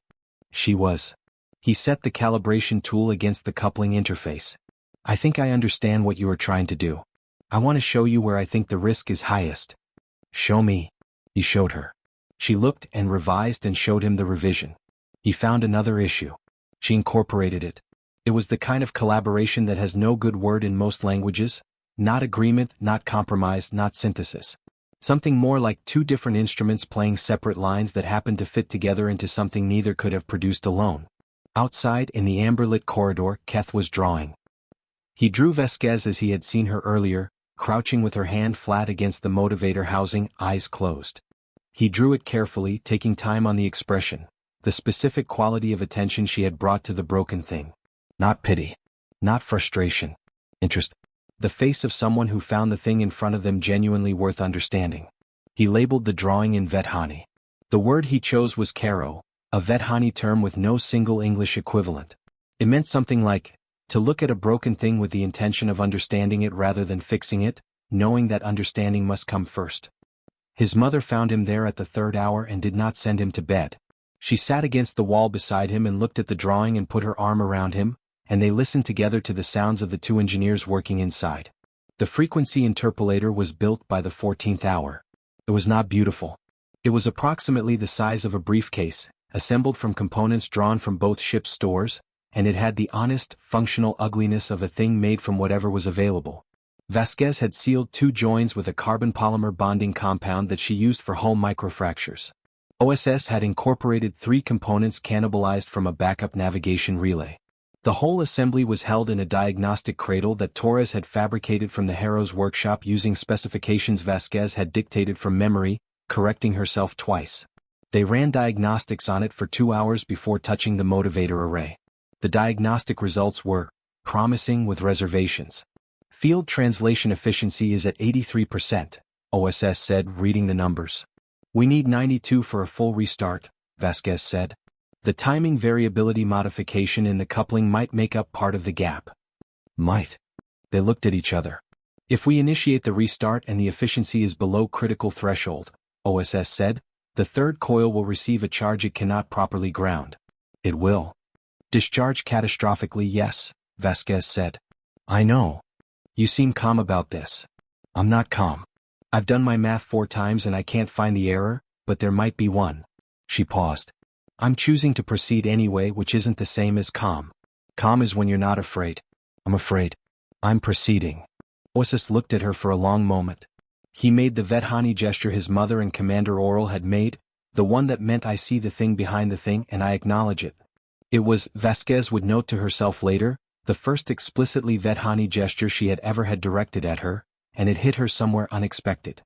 She was. He set the calibration tool against the coupling interface. I think I understand what you are trying to do. I want to show you where I think the risk is highest. Show me. He showed her. She looked and revised and showed him the revision. He found another issue. She incorporated it. It was the kind of collaboration that has no good word in most languages, not agreement, not compromise, not synthesis. Something more like two different instruments playing separate lines that happened to fit together into something neither could have produced alone. Outside, in the amber-lit corridor, Keth was drawing. He drew Vasquez as he had seen her earlier, crouching with her hand flat against the motivator housing, eyes closed. He drew it carefully, taking time on the expression, the specific quality of attention she had brought to the broken thing. Not pity. Not frustration. Interest. The face of someone who found the thing in front of them genuinely worth understanding. He labeled the drawing in Vethani. The word he chose was karo, a Vethani term with no single English equivalent. It meant something like, to look at a broken thing with the intention of understanding it rather than fixing it, knowing that understanding must come first. His mother found him there at the third hour and did not send him to bed. She sat against the wall beside him and looked at the drawing and put her arm around him, and they listened together to the sounds of the two engineers working inside. The frequency interpolator was built by the 14th hour. It was not beautiful. It was approximately the size of a briefcase, assembled from components drawn from both ships' stores, and it had the honest, functional ugliness of a thing made from whatever was available. Vasquez had sealed two joins with a carbon polymer bonding compound that she used for hull microfractures. OSS had incorporated three components cannibalized from a backup navigation relay. The whole assembly was held in a diagnostic cradle that Torres had fabricated from the Harrow's workshop using specifications Vasquez had dictated from memory, correcting herself twice. They ran diagnostics on it for 2 hours before touching the motivator array. The diagnostic results were promising with reservations. Field translation efficiency is at 83%, OSS said, reading the numbers. We need 92 for a full restart, Vasquez said. The timing variability modification in the coupling might make up part of the gap. Might. They looked at each other. If we initiate the restart and the efficiency is below critical threshold, OSS said, the third coil will receive a charge it cannot properly ground. It will. Discharge catastrophically, yes, Vasquez said. I know. You seem calm about this. I'm not calm. I've done my math 4 times and I can't find the error, but there might be one. She paused. I'm choosing to proceed anyway, which isn't the same as calm. Calm is when you're not afraid. I'm afraid. I'm proceeding. OSS looked at her for a long moment. He made the Vethani gesture his mother and Commander Oral had made, the one that meant I see the thing behind the thing and I acknowledge it. It was, Vasquez would note to herself later, the first explicitly Vethani gesture she had ever had directed at her, and it hit her somewhere unexpected.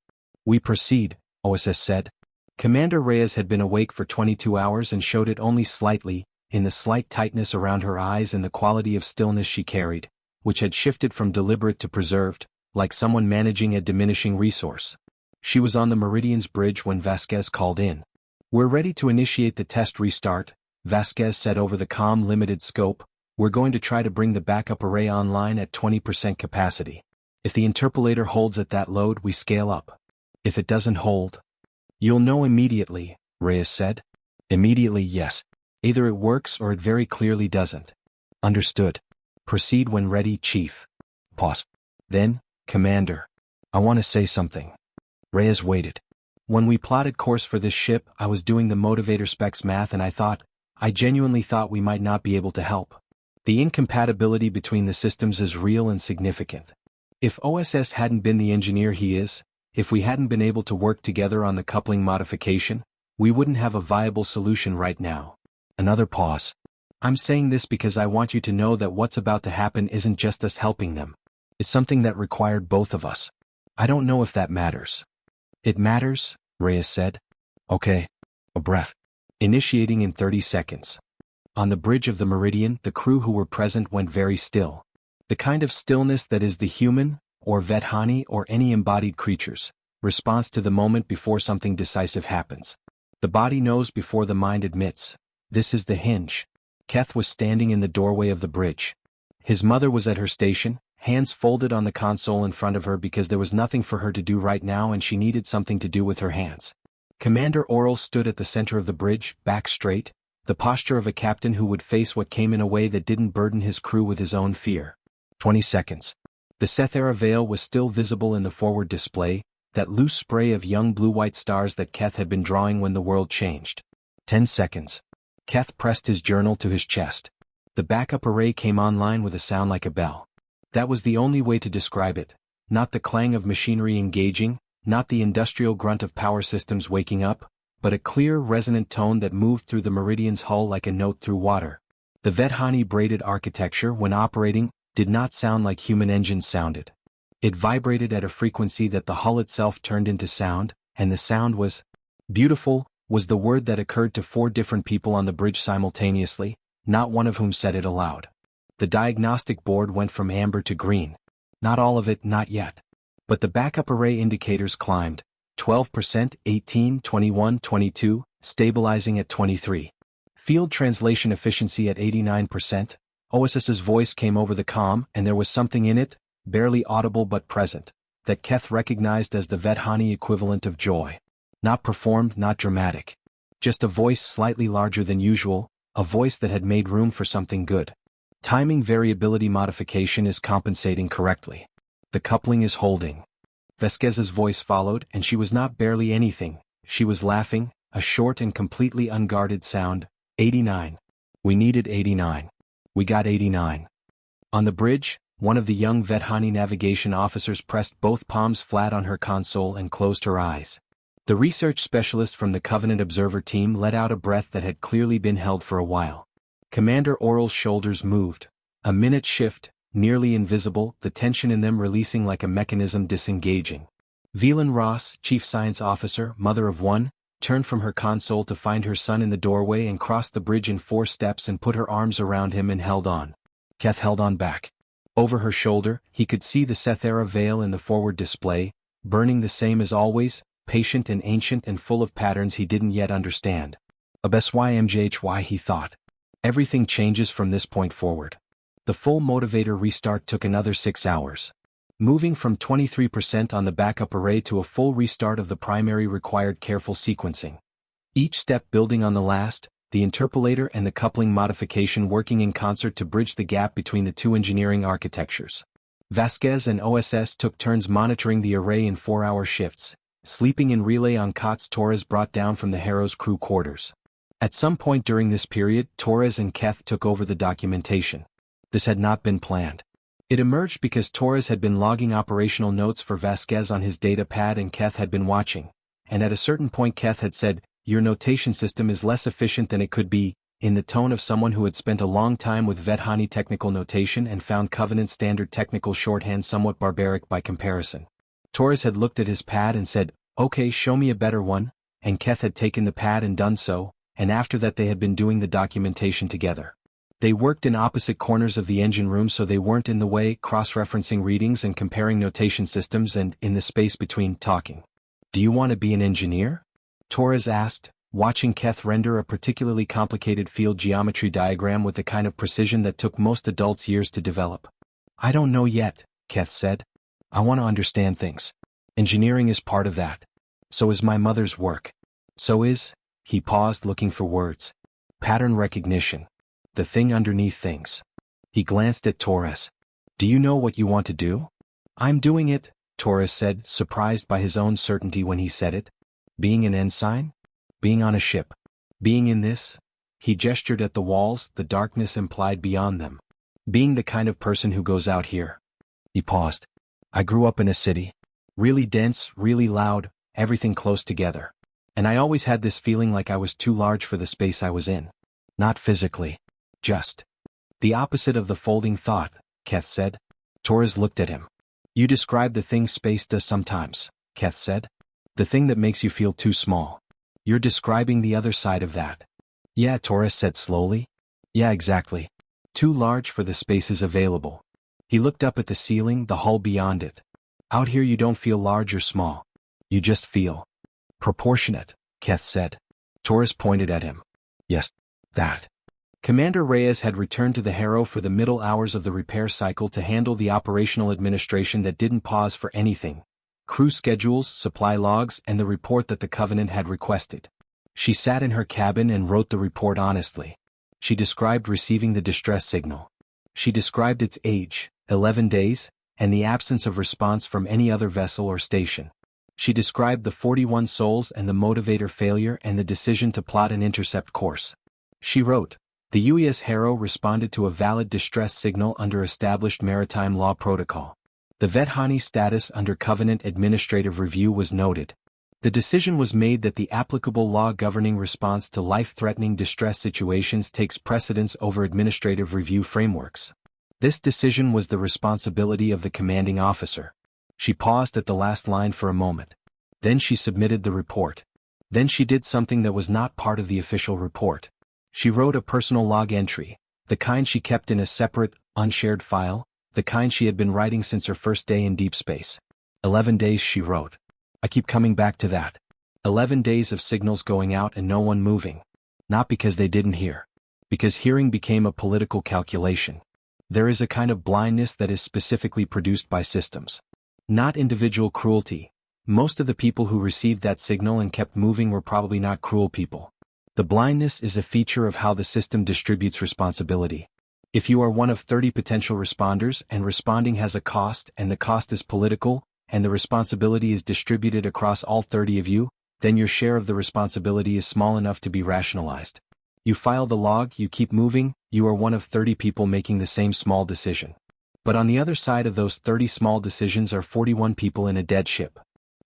We proceed, OSS said. Commander Reyes had been awake for 22 hours and showed it only slightly, in the slight tightness around her eyes and the quality of stillness she carried, which had shifted from deliberate to preserved, like someone managing a diminishing resource. She was on the Meridian's bridge when Vasquez called in. We're ready to initiate the test restart, Vasquez said over the comm limited scope, We're going to try to bring the backup array online at 20% capacity. If the interpolator holds at that load, we scale up. If it doesn't hold, you'll know immediately, Reyes said. Immediately, yes. Either it works or it very clearly doesn't. Understood. Proceed when ready, Chief. Pause. Then, Commander, I want to say something. Reyes waited. When we plotted course for this ship, I was doing the motivator specs math and I genuinely thought we might not be able to help. The incompatibility between the systems is real and significant. If OSS hadn't been the engineer he is, if we hadn't been able to work together on the coupling modification, we wouldn't have a viable solution right now. Another pause. I'm saying this because I want you to know that what's about to happen isn't just us helping them. It's something that required both of us. I don't know if that matters. It matters, Reyes said. Okay. A breath. Initiating in 30 seconds. On the bridge of the Meridian, the crew who were present went very still. The kind of stillness that is the human, or Vethani or any embodied creature's, response to the moment before something decisive happens. The body knows before the mind admits. This is the hinge. Keth was standing in the doorway of the bridge. His mother was at her station, hands folded on the console in front of her because there was nothing for her to do right now and she needed something to do with her hands. Commander Oral stood at the center of the bridge, back straight, the posture of a captain who would face what came in a way that didn't burden his crew with his own fear. 20 seconds. The Sethera veil was still visible in the forward display, that loose spray of young blue-white stars that Keth had been drawing when the world changed. 10 seconds. Keth pressed his journal to his chest. The backup array came online with a sound like a bell. That was the only way to describe it, not the clang of machinery engaging, not the industrial grunt of power systems waking up, but a clear, resonant tone that moved through the Meridian's hull like a note through water. The Vethani braided architecture, when operating, did not sound like human engines sounded. It vibrated at a frequency that the hull itself turned into sound, and the sound was beautiful, was the word that occurred to 4 different people on the bridge simultaneously, not one of whom said it aloud. The diagnostic board went from amber to green. Not all of it, not yet. But the backup array indicators climbed, 12%, 18, 21, 22, stabilizing at 23. Field translation efficiency at 89%. OSS's voice came over the comm, and there was something in it, barely audible but present, that Keth recognized as the Vethani equivalent of joy. Not performed, not dramatic. Just a voice slightly larger than usual, a voice that had made room for something good. Timing variability modification is compensating correctly. The coupling is holding. Vasquez's voice followed, and she was not barely anything, she was laughing, a short and completely unguarded sound. 89. We needed 89. We got 89. On the bridge, one of the young Vethani navigation officers pressed both palms flat on her console and closed her eyes. The research specialist from the Covenant Observer team let out a breath that had clearly been held for a while. Commander Oral's shoulders moved. A minute shift, nearly invisible, the tension in them releasing like a mechanism disengaging. Velan Ross, Chief Science Officer, mother of one, turned from her console to find her son in the doorway and crossed the bridge in 4 steps and put her arms around him and held on. Keth held on back. Over her shoulder, he could see the Sethera veil in the forward display, burning the same as always, patient and ancient and full of patterns he didn't yet understand. HFY he thought. Everything changes from this point forward. The full motivator restart took another 6 hours. Moving from 23% on the backup array to a full restart of the primary required careful sequencing. Each step building on the last, the interpolator and the coupling modification working in concert to bridge the gap between the 2 engineering architectures. Vasquez and OSS took turns monitoring the array in 4-hour shifts, sleeping in relay on cots Torres brought down from the Harrow's crew quarters. At some point during this period, Torres and Keth took over the documentation. This had not been planned. It emerged because Torres had been logging operational notes for Vasquez on his data pad and Keth had been watching, and at a certain point Keth had said, "Your notation system is less efficient than it could be," in the tone of someone who had spent a long time with Vethani technical notation and found Covenant standard technical shorthand somewhat barbaric by comparison. Torres had looked at his pad and said, "Okay, show me a better one," and Keth had taken the pad and done so, and after that they had been doing the documentation together. They worked in opposite corners of the engine room so they weren't in the way, cross-referencing readings and comparing notation systems and, in the space between, talking. "Do you want to be an engineer?" Torres asked, watching Keth render a particularly complicated field geometry diagram with the kind of precision that took most adults years to develop. I don't know yet, Keth said. I want to understand things. Engineering is part of that. So is my mother's work. So is, he paused looking for words. Pattern recognition. The thing underneath things. He glanced at Torres. Do you know what you want to do? I'm doing it, Torres said, surprised by his own certainty when he said it. Being an ensign? Being on a ship. Being in this? He gestured at the walls, the darkness implied beyond them. Being the kind of person who goes out here. He paused. I grew up in a city. Really dense, really loud, everything close together. And I always had this feeling like I was too large for the space I was in. Not physically. Just. The opposite of the folding thought, Keth said. Torres looked at him. You describe the thing space does sometimes, Keth said. The thing that makes you feel too small. You're describing the other side of that. Yeah, Torres said slowly. Yeah, exactly. Too large for the spaces available. He looked up at the ceiling, the hull beyond it. Out here you don't feel large or small. You just feel. Proportionate, Keth said. Torres pointed at him. Yes, that. Commander Reyes had returned to the Harrow for the middle hours of the repair cycle to handle the operational administration that didn't pause for anything. Crew schedules, supply logs, and the report that the Covenant had requested. She sat in her cabin and wrote the report honestly. She described receiving the distress signal. She described its age, 11 days, and the absence of response from any other vessel or station. She described the 41 souls and the motivator failure and the decision to plot an intercept course. She wrote, the UES Harrow responded to a valid distress signal under established maritime law protocol. The Vethani status under Covenant administrative review was noted. The decision was made that the applicable law governing response to life-threatening distress situations takes precedence over administrative review frameworks. This decision was the responsibility of the commanding officer. She paused at the last line for a moment. Then she submitted the report. Then she did something that was not part of the official report. She wrote a personal log entry, the kind she kept in a separate, unshared file, the kind she had been writing since her first day in deep space. 11 days, she wrote. I keep coming back to that. 11 days of signals going out and no one moving. Not because they didn't hear. Because hearing became a political calculation. There is a kind of blindness that is specifically produced by systems. Not individual cruelty. Most of the people who received that signal and kept moving were probably not cruel people. The blindness is a feature of how the system distributes responsibility. If you are one of 30 potential responders and responding has a cost and the cost is political, and the responsibility is distributed across all 30 of you, then your share of the responsibility is small enough to be rationalized. You file the log, you keep moving, you are one of 30 people making the same small decision. But on the other side of those 30 small decisions are 41 people in a dead ship.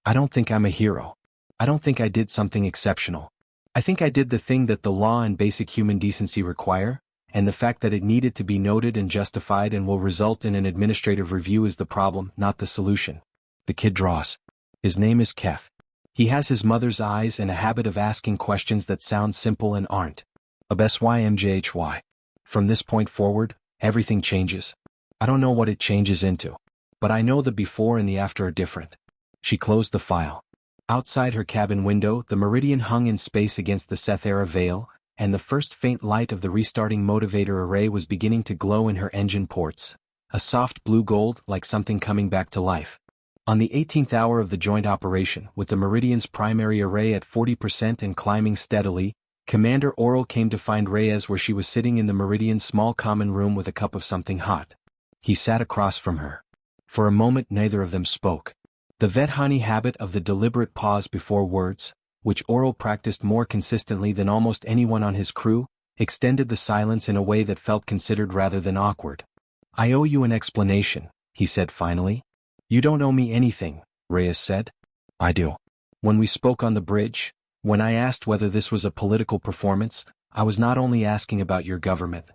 I don't think I'm a hero. I don't think I did something exceptional. I think I did the thing that the law and basic human decency require, and the fact that it needed to be noted and justified and will result in an administrative review is the problem, not the solution. The kid draws. His name is Keth. He has his mother's eyes and a habit of asking questions that sound simple and aren't. HFY HFY. From this point forward, everything changes. I don't know what it changes into. But I know the before and the after are different. She closed the file. Outside her cabin window, the Meridian hung in space against the Seth-era veil, and the first faint light of the restarting motivator array was beginning to glow in her engine ports. A soft blue gold, like something coming back to life. On the 18th hour of the joint operation, with the Meridian's primary array at 40% and climbing steadily, Commander Oral came to find Reyes where she was sitting in the Meridian's small common room with a cup of something hot. He sat across from her. For a moment neither of them spoke. The Vethani habit of the deliberate pause before words, which Oral practiced more consistently than almost anyone on his crew, extended the silence in a way that felt considered rather than awkward. I owe you an explanation, he said finally. You don't owe me anything, Reyes said. I do. When we spoke on the bridge, when I asked whether this was a political performance, I was not only asking about your government.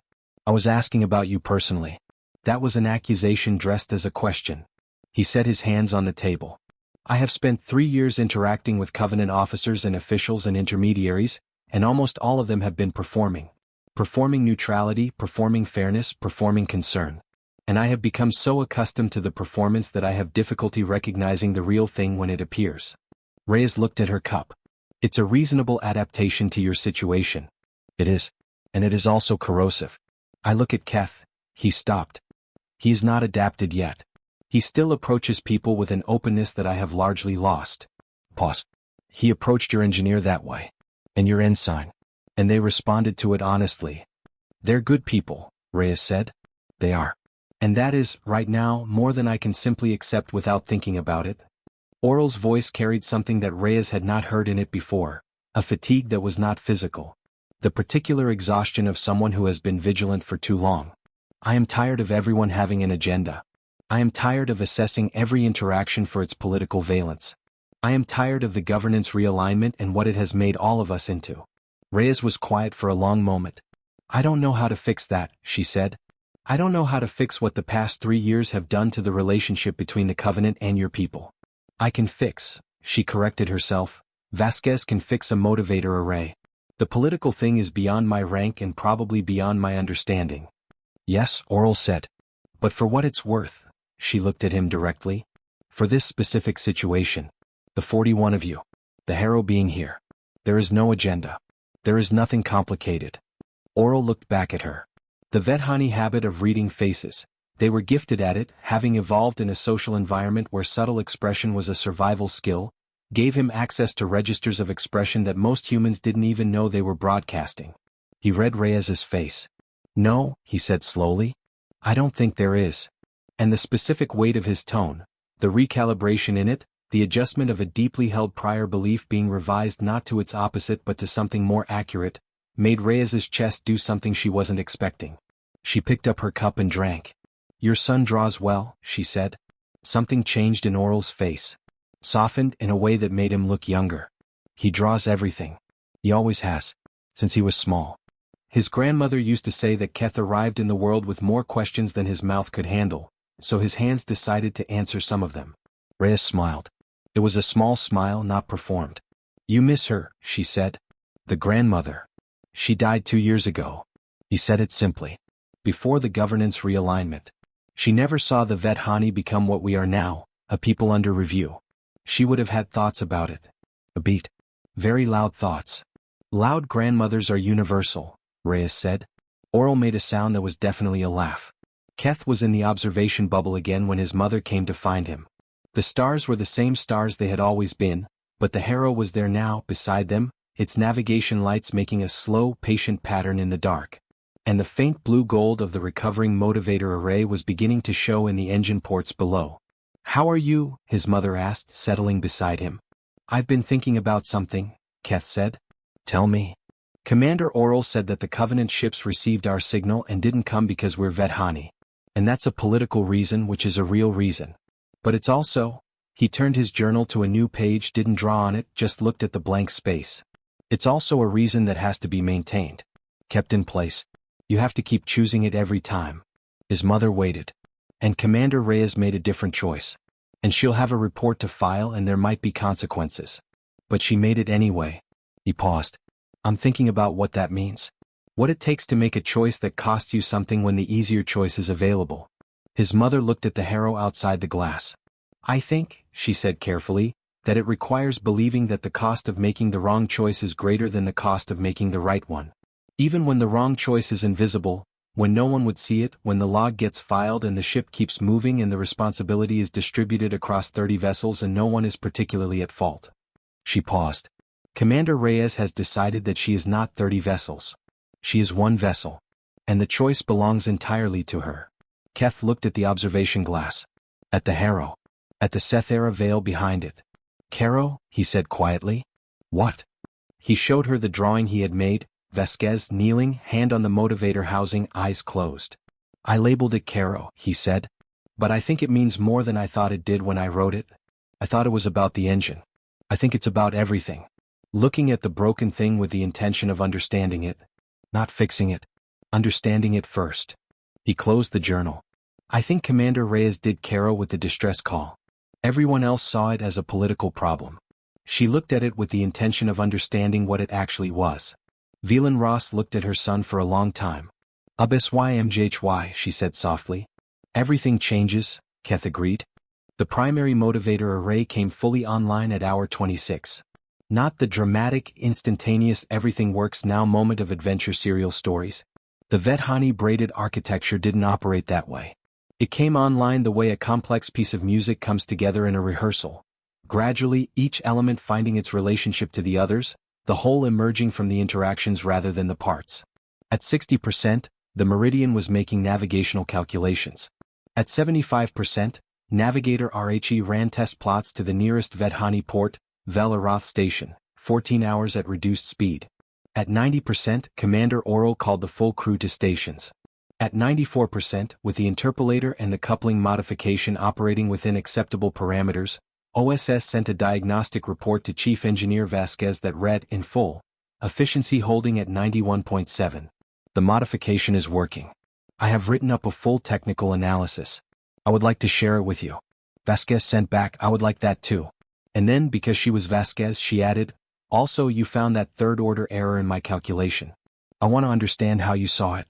I was asking about you personally. That was an accusation dressed as a question. He set his hands on the table. I have spent 3 years interacting with Covenant officers and officials and intermediaries, and almost all of them have been performing. Performing neutrality, performing fairness, performing concern. And I have become so accustomed to the performance that I have difficulty recognizing the real thing when it appears. Reyes looked at her cup. It's a reasonable adaptation to your situation. It is. And it is also corrosive. I look at Keth. He stopped. He is not adapted yet. He still approaches people with an openness that I have largely lost. Pause. He approached your engineer that way. And your ensign. And they responded to it honestly. They're good people, Reyes said. They are. And that is, right now, more than I can simply accept without thinking about it. Oral's voice carried something that Reyes had not heard in it before, a fatigue that was not physical. The particular exhaustion of someone who has been vigilant for too long. I am tired of everyone having an agenda. I am tired of assessing every interaction for its political valence. I am tired of the governance realignment and what it has made all of us into. Reyes was quiet for a long moment. I don't know how to fix that, she said. I don't know how to fix what the past 3 years have done to the relationship between the Covenant and your people. I can fix, she corrected herself. Vasquez can fix a motivator array. The political thing is beyond my rank and probably beyond my understanding. Yes, Oral said. But for what it's worth, she looked at him directly. For this specific situation, the 41 of you, the Harrow being here, there is no agenda. There is nothing complicated. Oral looked back at her. The Vethani habit of reading faces. They were gifted at it, having evolved in a social environment where subtle expression was a survival skill, gave him access to registers of expression that most humans didn't even know they were broadcasting. He read Reyes's face. No, he said slowly. I don't think there is. And the specific weight of his tone, the recalibration in it, the adjustment of a deeply held prior belief being revised not to its opposite but to something more accurate, made Reyes's chest do something she wasn't expecting. She picked up her cup and drank. Your son draws well, she said. Something changed in Oral's face. Softened in a way that made him look younger. He draws everything. He always has. Since he was small. His grandmother used to say that Keth arrived in the world with more questions than his mouth could handle, so his hands decided to answer some of them. Reyes smiled. It was a small smile not performed. You miss her, she said. The grandmother. She died 2 years ago. He said it simply. Before the governance realignment. She never saw the Vethani become what we are now, a people under review. She would have had thoughts about it. A beat. Very loud thoughts. Loud grandmothers are universal, Reyes said. Oral made a sound that was definitely a laugh. Keth was in the observation bubble again when his mother came to find him. The stars were the same stars they had always been, but the Harrow was there now, beside them, its navigation lights making a slow, patient pattern in the dark. And the faint blue gold of the recovering motivator array was beginning to show in the engine ports below. How are you? His mother asked, settling beside him. I've been thinking about something, Keth said. Tell me. Commander Oral said that the Covenant ships received our signal and didn't come because we're Vethani. And that's a political reason, which is a real reason. But it's also, he turned his journal to a new page, didn't draw on it, just looked at the blank space. It's also a reason that has to be maintained. Kept in place. You have to keep choosing it every time. His mother waited. And Commander Reyes made a different choice. And she'll have a report to file and there might be consequences. But she made it anyway. He paused. I'm thinking about what that means. What it takes to make a choice that costs you something when the easier choice is available. His mother looked at the Harrow outside the glass. I think, she said carefully, that it requires believing that the cost of making the wrong choice is greater than the cost of making the right one. Even when the wrong choice is invisible, when no one would see it, when the log gets filed and the ship keeps moving and the responsibility is distributed across 30 vessels and no one is particularly at fault. She paused. Commander Reyes has decided that she is not 30 vessels. She is one vessel. And the choice belongs entirely to her. Keth looked at the observation glass. At the Harrow. At the Seth-era veil behind it. Caro, he said quietly. What? He showed her the drawing he had made, Vasquez kneeling, hand on the motivator housing, eyes closed. I labeled it Caro, he said. But I think it means more than I thought it did when I wrote it. I thought it was about the engine. I think it's about everything. Looking at the broken thing with the intention of understanding it. Not fixing it. Understanding it first. He closed the journal. I think Commander Reyes did Caro with the distress call. Everyone else saw it as a political problem. She looked at it with the intention of understanding what it actually was. Velan Ross looked at her son for a long time. HFY HFY, she said softly. Everything changes, Keth agreed. The primary motivator array came fully online at hour 26. Not the dramatic, instantaneous everything works now moment of adventure serial stories. The Vethani braided architecture didn't operate that way. It came online the way a complex piece of music comes together in a rehearsal. Gradually, each element finding its relationship to the others, the whole emerging from the interactions rather than the parts. At 60%, the Meridian was making navigational calculations. At 75%, Navigator RHE ran test plots to the nearest Vethani port, Velaroth station, 14 hours at reduced speed. At 90%, Commander Oral called the full crew to stations. At 94%, with the interpolator and the coupling modification operating within acceptable parameters, OSS sent a diagnostic report to Chief Engineer Vasquez that read, in full, efficiency holding at 91.7. The modification is working. I have written up a full technical analysis. I would like to share it with you. Vasquez sent back, I would like that too. And then, because she was Vasquez, she added, also you found that third-order error in my calculation. I want to understand how you saw it.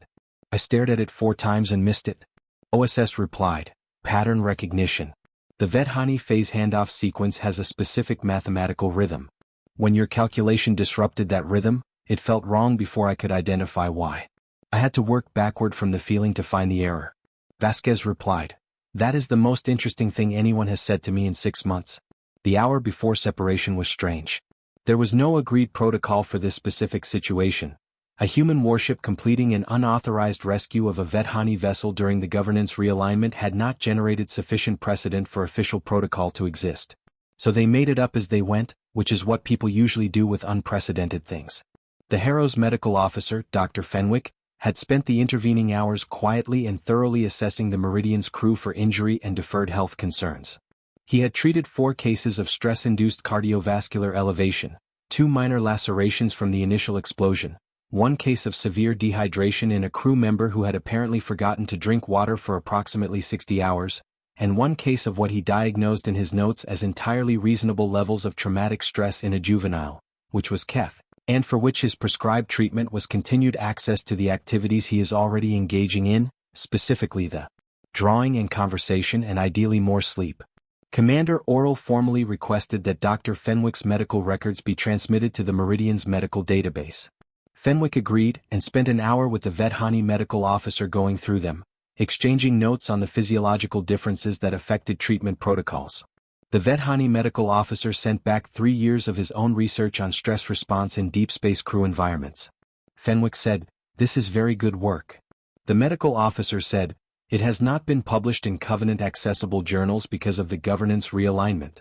I stared at it 4 times and missed it. OSS replied, pattern recognition. The Vethani phase handoff sequence has a specific mathematical rhythm. When your calculation disrupted that rhythm, it felt wrong before I could identify why. I had to work backward from the feeling to find the error. Vasquez replied, that is the most interesting thing anyone has said to me in 6 months. The hour before separation was strange. There was no agreed protocol for this specific situation. A human warship completing an unauthorized rescue of a Vethani vessel during the governance realignment had not generated sufficient precedent for official protocol to exist. So they made it up as they went, which is what people usually do with unprecedented things. The Harrow's medical officer, Dr. Fenwick, had spent the intervening hours quietly and thoroughly assessing the Meridian's crew for injury and deferred health concerns. He had treated 4 cases of stress-induced cardiovascular elevation, 2 minor lacerations from the initial explosion, 1 case of severe dehydration in a crew member who had apparently forgotten to drink water for approximately 60 hours, and 1 case of what he diagnosed in his notes as entirely reasonable levels of traumatic stress in a juvenile, which was Keth, and for which his prescribed treatment was continued access to the activities he is already engaging in, specifically the drawing and conversation and ideally more sleep. Commander Oral formally requested that Dr. Fenwick's medical records be transmitted to the Meridian's medical database. Fenwick agreed and spent an hour with the Vethani medical officer going through them, exchanging notes on the physiological differences that affected treatment protocols. The Vethani medical officer sent back 3 years of his own research on stress response in deep space crew environments. Fenwick said, this is very good work. The medical officer said, it has not been published in Covenant-accessible journals because of the governance realignment.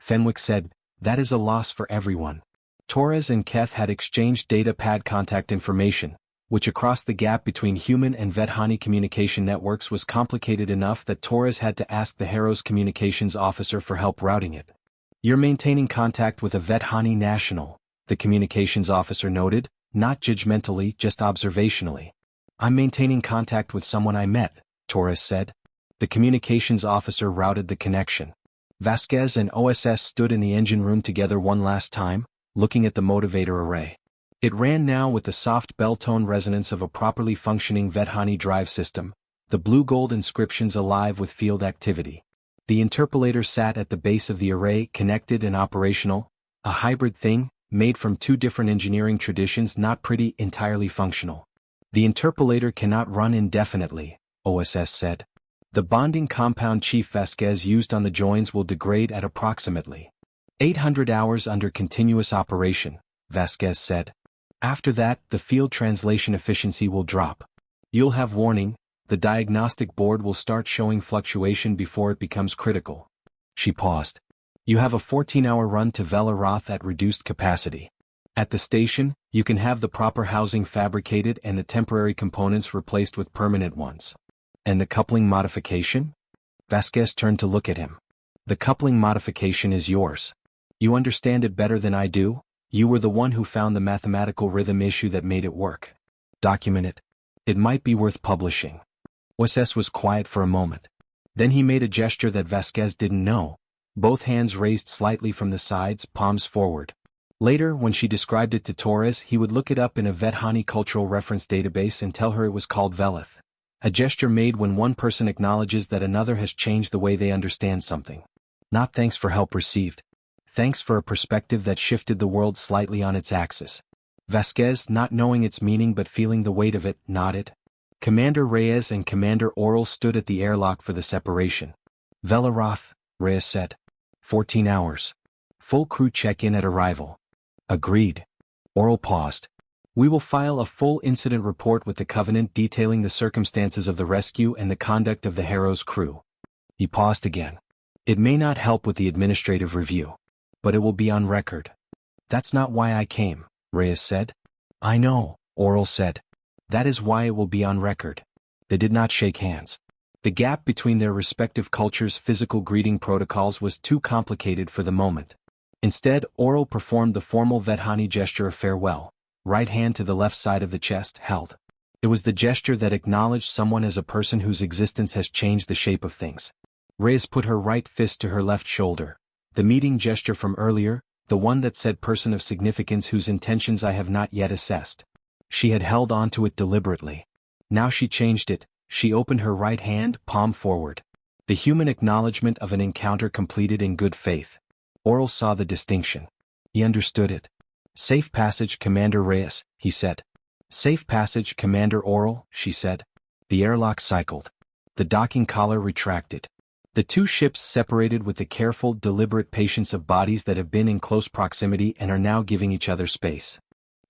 Fenwick said, that is a loss for everyone. Torres and Keth had exchanged data pad contact information, which across the gap between human and Vethani communication networks was complicated enough that Torres had to ask the Harrow's communications officer for help routing it. You're maintaining contact with a Vethani national, the communications officer noted, not judgmentally, just observationally. I'm maintaining contact with someone I met, Torres said. The communications officer routed the connection. Vasquez and OSS stood in the engine room together one last time, looking at the motivator array. It ran now with the soft bell-tone resonance of a properly functioning Vethani drive system, the blue-gold inscriptions alive with field activity. The interpolator sat at the base of the array, connected and operational, a hybrid thing, made from 2 different engineering traditions, not pretty, entirely functional. The interpolator cannot run indefinitely, OSS said. The bonding compound Chief Vasquez used on the joins will degrade at approximately 800 hours under continuous operation, Vasquez said. After that, the field translation efficiency will drop. You'll have warning, the diagnostic board will start showing fluctuation before it becomes critical. She paused. You have a 14-hour run to Velaroth at reduced capacity. At the station, you can have the proper housing fabricated and the temporary components replaced with permanent ones. And the coupling modification? Vasquez turned to look at him. The coupling modification is yours. You understand it better than I do? You were the one who found the mathematical rhythm issue that made it work. Document it. It might be worth publishing. OSS was quiet for a moment. Then he made a gesture that Vasquez didn't know, both hands raised slightly from the sides, palms forward. Later, when she described it to Torres, he would look it up in a Vethani cultural reference database and tell her it was called Velith. A gesture made when one person acknowledges that another has changed the way they understand something. Not thanks for help received. thanks for a perspective that shifted the world slightly on its axis. Vasquez, not knowing its meaning but feeling the weight of it, nodded. Commander Reyes and Commander Oral stood at the airlock for the separation. Velaroth, Reyes said. 14 hours. Full crew check-in at arrival. Agreed. Oral paused. We will file a full incident report with the Covenant detailing the circumstances of the rescue and the conduct of the Harrow's crew. He paused again. It may not help with the administrative review, but it will be on record. That's not why I came, Reyes said. I know, Oral said. That is why it will be on record. They did not shake hands. The gap between their respective cultures' physical greeting protocols was too complicated for the moment. Instead, Oral performed the formal Vethani gesture of farewell, right hand to the left side of the chest held. It was the gesture that acknowledged someone as a person whose existence has changed the shape of things. Reyes put her right fist to her left shoulder. The meeting gesture from earlier, the one that said person of significance whose intentions I have not yet assessed. She had held on to it deliberately. Now she changed it. She opened her right hand, palm forward. The human acknowledgement of an encounter completed in good faith. Oral saw the distinction. He understood it. Safe passage, Commander Reyes, he said. Safe passage, Commander Oral, she said. The airlock cycled. The docking collar retracted. The two ships separated with the careful, deliberate patience of bodies that have been in close proximity and are now giving each other space.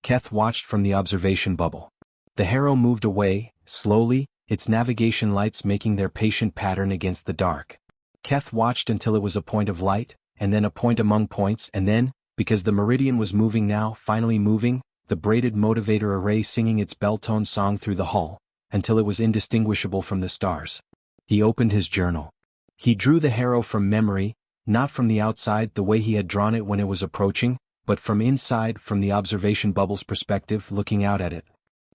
Keth watched from the observation bubble. The Harrow moved away, slowly, its navigation lights making their patient pattern against the dark. Keth watched until it was a point of light, and then a point among points, and then, because the meridian was moving now, finally moving, the braided motivator array singing its bell-tone song through the hull, until it was indistinguishable from the stars. He opened his journal. He drew the Harrow from memory, not from the outside the way he had drawn it when it was approaching, but from inside, from the observation bubble's perspective, looking out at it.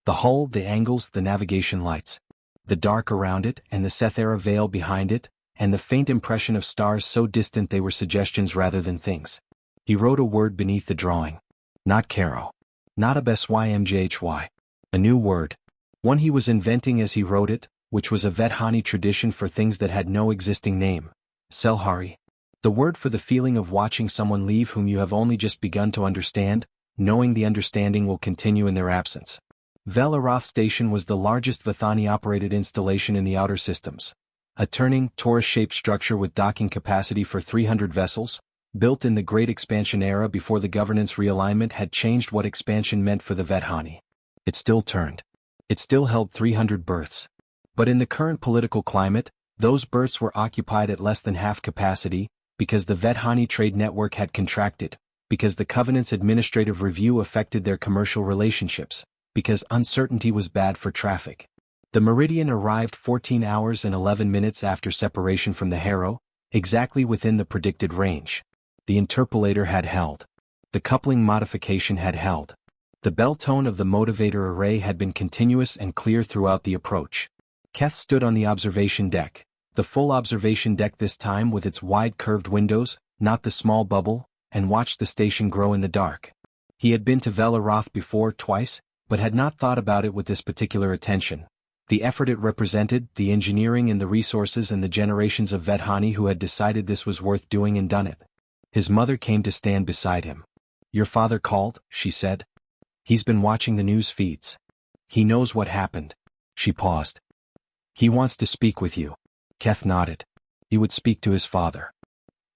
The hull, the angles, the navigation lights. The dark around it, and the Sethera veil behind it, and the faint impression of stars so distant they were suggestions rather than things. He wrote a word beneath the drawing. Not Caro. Not a SYMJHY. A new word. One he was inventing as he wrote it, which was a Vethani tradition for things that had no existing name. Selhari. The word for the feeling of watching someone leave whom you have only just begun to understand, knowing the understanding will continue in their absence. Velaroth Station was the largest Vethani-operated installation in the outer systems. A turning, torus-shaped structure with docking capacity for 300 vessels, built in the Great Expansion era before the governance realignment had changed what expansion meant for the Vethani. It still turned. It still held 300 berths. But in the current political climate, those berths were occupied at less than half capacity, because the Vethani trade network had contracted, because the Covenant's administrative review affected their commercial relationships, because uncertainty was bad for traffic. The Meridian arrived 14 hours and 11 minutes after separation from the Harrow, exactly within the predicted range. The interpolator had held. The coupling modification had held. The bell tone of the motivator array had been continuous and clear throughout the approach. Keth stood on the observation deck, the full observation deck this time with its wide curved windows, not the small bubble, and watched the station grow in the dark. He had been to Velaroth before twice, but had not thought about it with this particular attention. The effort it represented, the engineering and the resources and the generations of Vethani who had decided this was worth doing and done it. His mother came to stand beside him. Your father called, she said. He's been watching the news feeds. He knows what happened. She paused. He wants to speak with you. Keth nodded. He would speak to his father.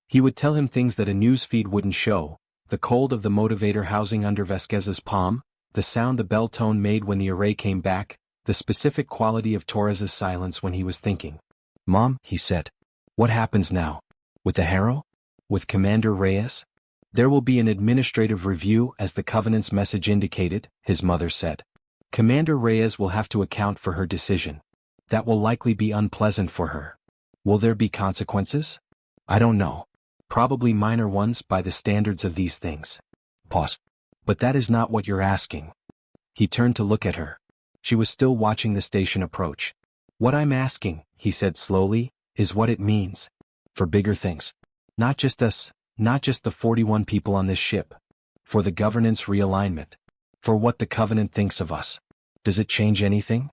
He would tell him things that a news feed wouldn't show, the cold of the motivator housing under Vasquez's palm, the sound the bell tone made when the array came back, the specific quality of Torres's silence when he was thinking. Mom, he said. What happens now? With the Harrow? With Commander Reyes? There will be an administrative review as the Covenant's message indicated, his mother said. Commander Reyes will have to account for her decision. That will likely be unpleasant for her. Will there be consequences? I don't know. Probably minor ones by the standards of these things. Pause. But that is not what you're asking. He turned to look at her. She was still watching the station approach. What I'm asking, he said slowly, is what it means. For bigger things. Not just us, not just the 41 people on this ship. For the governance realignment. For what the Covenant thinks of us. Does it change anything?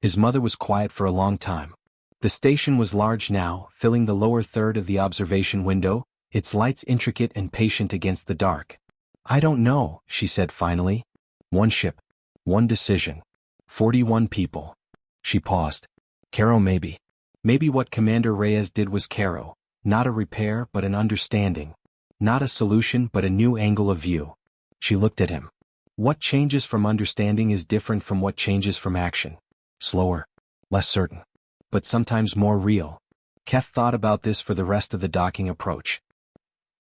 His mother was quiet for a long time. The station was large now, filling the lower third of the observation window, its lights intricate and patient against the dark. "I don't know," she said finally. "One ship. One decision. 41 people." She paused. "Caro maybe. Maybe what Commander Reyes did was Caro. Not a repair but an understanding. Not a solution but a new angle of view." She looked at him. "What changes from understanding is different from what changes from action. Slower. Less certain. But sometimes more real." Keth thought about this for the rest of the docking approach.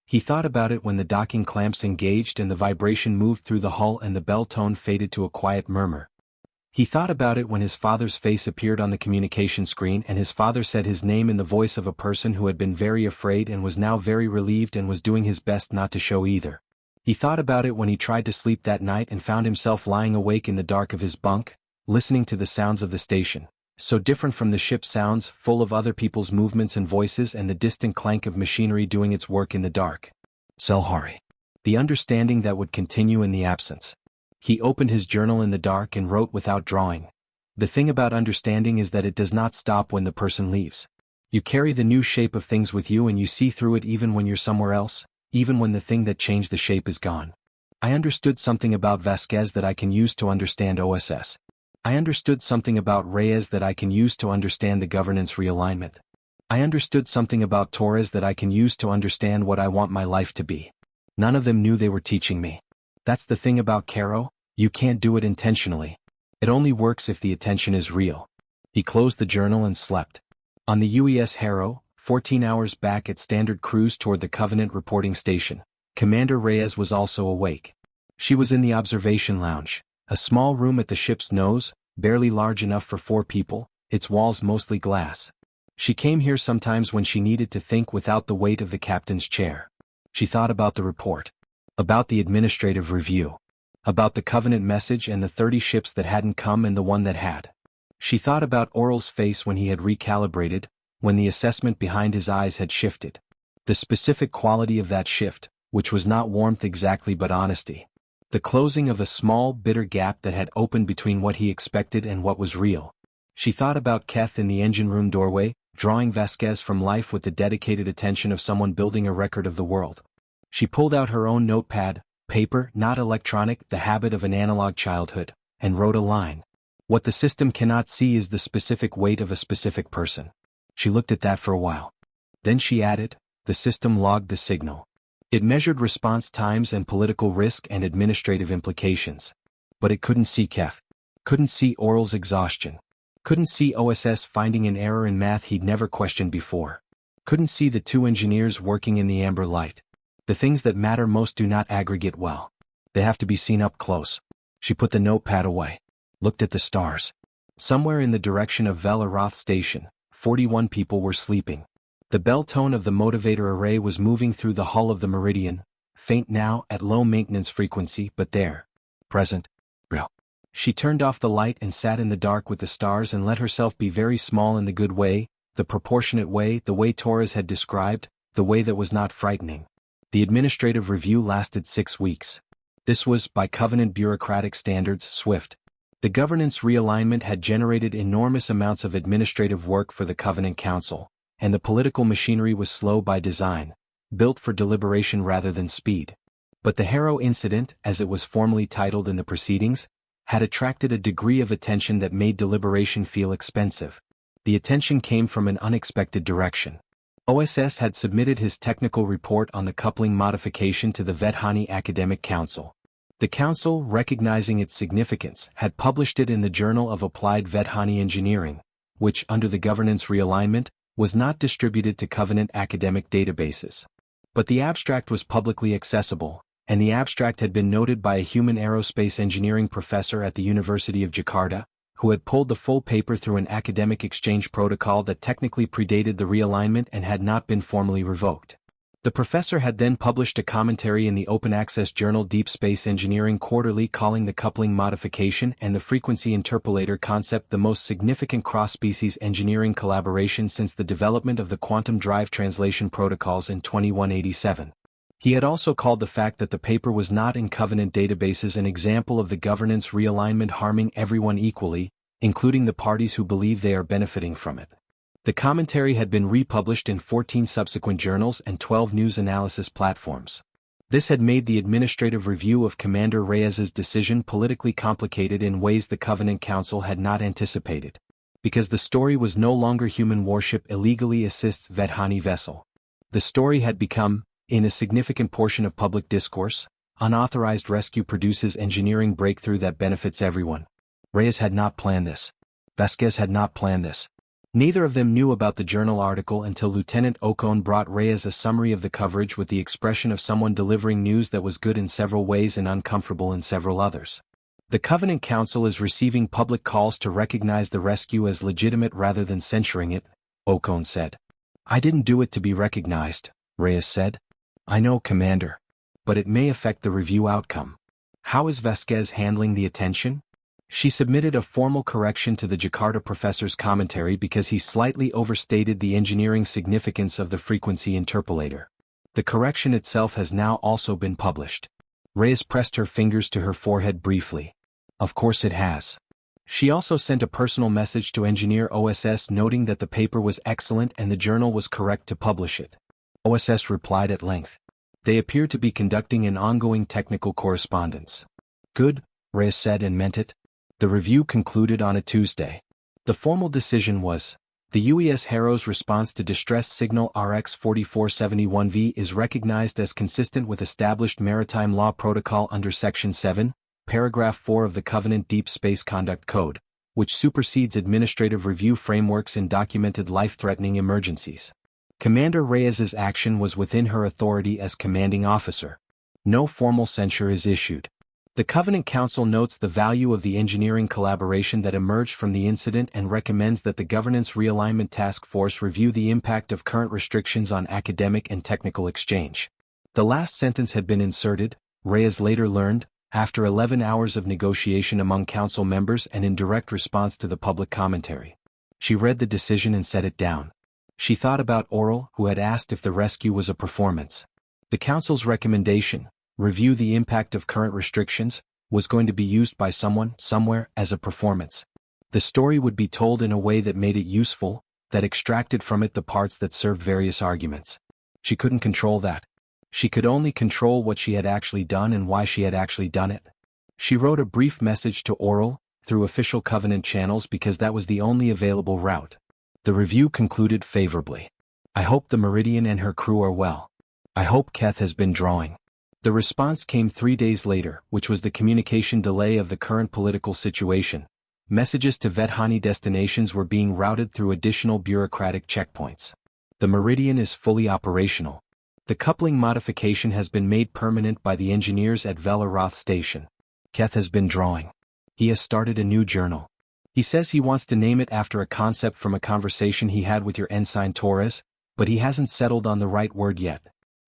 He thought about it when the docking clamps engaged and the vibration moved through the hull and the bell tone faded to a quiet murmur. He thought about it when his father's face appeared on the communication screen and his father said his name in the voice of a person who had been very afraid and was now very relieved and was doing his best not to show either. He thought about it when he tried to sleep that night and found himself lying awake in the dark of his bunk, listening to the sounds of the station, so different from the ship's sounds, full of other people's movements and voices and the distant clank of machinery doing its work in the dark. Selhari. The understanding that would continue in the absence. He opened his journal in the dark and wrote without drawing. The thing about understanding is that it does not stop when the person leaves. You carry the new shape of things with you and you see through it even when you're somewhere else, even when the thing that changed the shape is gone. I understood something about Vasquez that I can use to understand OSS. I understood something about Reyes that I can use to understand the governance realignment. I understood something about Torres that I can use to understand what I want my life to be. None of them knew they were teaching me. That's the thing about Caro, you can't do it intentionally. It only works if the attention is real. He closed the journal and slept. On the UES Harrow, 14 hours back at standard cruise toward the Covenant reporting station, Commander Reyes was also awake. She was in the observation lounge, a small room at the ship's nose, barely large enough for 4 people, its walls mostly glass. She came here sometimes when she needed to think without the weight of the captain's chair. She thought about the report. About the administrative review. About the Covenant message and the 30 ships that hadn't come and the one that had. She thought about Oral's face when he had recalibrated, when the assessment behind his eyes had shifted. The specific quality of that shift, which was not warmth exactly but honesty. The closing of a small, bitter gap that had opened between what he expected and what was real. She thought about Keth in the engine room doorway, drawing Vasquez from life with the dedicated attention of someone building a record of the world. She pulled out her own notepad, paper, not electronic, the habit of an analog childhood, and wrote a line. What the system cannot see is the specific weight of a specific person. She looked at that for a while. Then she added, the system logged the signal. It measured response times and political risk and administrative implications. But it couldn't see Keth. Couldn't see Oral's exhaustion. Couldn't see OSS finding an error in math he'd never questioned before. Couldn't see the 2 engineers working in the amber light. The things that matter most do not aggregate well. They have to be seen up close. She put the notepad away. Looked at the stars. Somewhere in the direction of Velaroth Station, 41 people were sleeping. The bell tone of the motivator array was moving through the hull of the Meridian, faint now at low maintenance frequency but there. Present. Real. She turned off the light and sat in the dark with the stars and let herself be very small in the good way, the proportionate way, the way Torres had described, the way that was not frightening. The administrative review lasted 6 weeks. This was, by Covenant bureaucratic standards, swift. The governance realignment had generated enormous amounts of administrative work for the Covenant Council, and the political machinery was slow by design, built for deliberation rather than speed. But the Harrow incident, as it was formally titled in the proceedings, had attracted a degree of attention that made deliberation feel expensive. The attention came from an unexpected direction. OSS had submitted his technical report on the coupling modification to the Vethani Academic Council. The council, recognizing its significance, had published it in the Journal of Applied Vethani Engineering, which, under the governance realignment, was not distributed to Covenant academic databases. But the abstract was publicly accessible, and the abstract had been noted by a human aerospace engineering professor at the University of Jakarta, who had pulled the full paper through an academic exchange protocol that technically predated the realignment and had not been formally revoked. The professor had then published a commentary in the open-access journal Deep Space Engineering Quarterly calling the coupling modification and the frequency interpolator concept the most significant cross-species engineering collaboration since the development of the quantum drive translation protocols in 2187. He had also called the fact that the paper was not in Covenant databases an example of the governance realignment harming everyone equally, including the parties who believe they are benefiting from it. The commentary had been republished in 14 subsequent journals and 12 news analysis platforms. This had made the administrative review of Commander Reyes's decision politically complicated in ways the Covenant Council had not anticipated. Because the story was no longer human warship illegally assists Vedhani vessel. The story had become, in a significant portion of public discourse, unauthorized rescue produces engineering breakthrough that benefits everyone. Reyes had not planned this. Vasquez had not planned this. Neither of them knew about the journal article until Lieutenant Ocon brought Reyes a summary of the coverage with the expression of someone delivering news that was good in several ways and uncomfortable in several others. The Covenant Council is receiving public calls to recognize the rescue as legitimate rather than censuring it, Ocon said. I didn't do it to be recognized, Reyes said. I know, Commander. But it may affect the review outcome. How is Vasquez handling the attention? She submitted a formal correction to the Jakarta professor's commentary because he slightly overstated the engineering significance of the frequency interpolator. The correction itself has now also been published. Reyes pressed her fingers to her forehead briefly. Of course it has. She also sent a personal message to engineer OSS noting that the paper was excellent and the journal was correct to publish it. OSS replied at length. They appear to be conducting an ongoing technical correspondence. Good, Reyes said and meant it. The review concluded on a Tuesday. The formal decision was, the UES Harrow's response to distress signal RX-4471V is recognized as consistent with established maritime law protocol under Section 7, Paragraph 4 of the Covenant Deep Space Conduct Code, which supersedes administrative review frameworks in documented life-threatening emergencies. Commander Reyes's action was within her authority as commanding officer. No formal censure is issued. The Covenant Council notes the value of the engineering collaboration that emerged from the incident and recommends that the Governance Realignment Task Force review the impact of current restrictions on academic and technical exchange. The last sentence had been inserted, Reyes later learned, after 11 hours of negotiation among council members and in direct response to the public commentary. She read the decision and set it down. She thought about Oral, who had asked if the rescue was a performance. The council's recommendation, review the impact of current restrictions, was going to be used by someone, somewhere, as a performance. The story would be told in a way that made it useful, that extracted from it the parts that served various arguments. She couldn't control that. She could only control what she had actually done and why she had actually done it. She wrote a brief message to Oral, through official Covenant channels because that was the only available route. The review concluded favorably. I hope the Meridian and her crew are well. I hope Keth has been drawing. The response came 3 days later, which was the communication delay of the current political situation. Messages to Vedhani destinations were being routed through additional bureaucratic checkpoints. The Meridian is fully operational. The coupling modification has been made permanent by the engineers at Velaroth Station. Keth has been drawing. He has started a new journal. He says he wants to name it after a concept from a conversation he had with your ensign Torres, but he hasn't settled on the right word yet.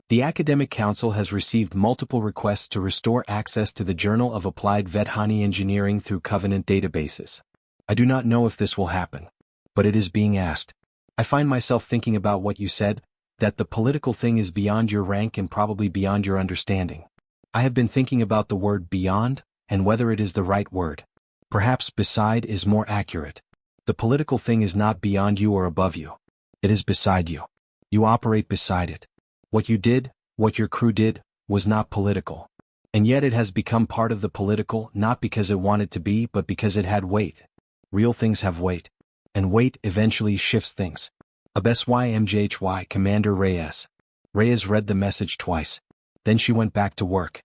The Academic Council has received multiple requests to restore access to the Journal of Applied Vedhani Engineering through Covenant databases. I do not know if this will happen. But it is being asked. I find myself thinking about what you said, that the political thing is beyond your rank and probably beyond your understanding. I have been thinking about the word beyond, and whether it is the right word. Perhaps beside is more accurate. The political thing is not beyond you or above you. It is beside you. You operate beside it. What you did, what your crew did, was not political. And yet it has become part of the political not because it wanted to be but because it had weight. Real things have weight. And weight eventually shifts things. HFY HFY Commander Reyes. Reyes read the message twice. Then she went back to work.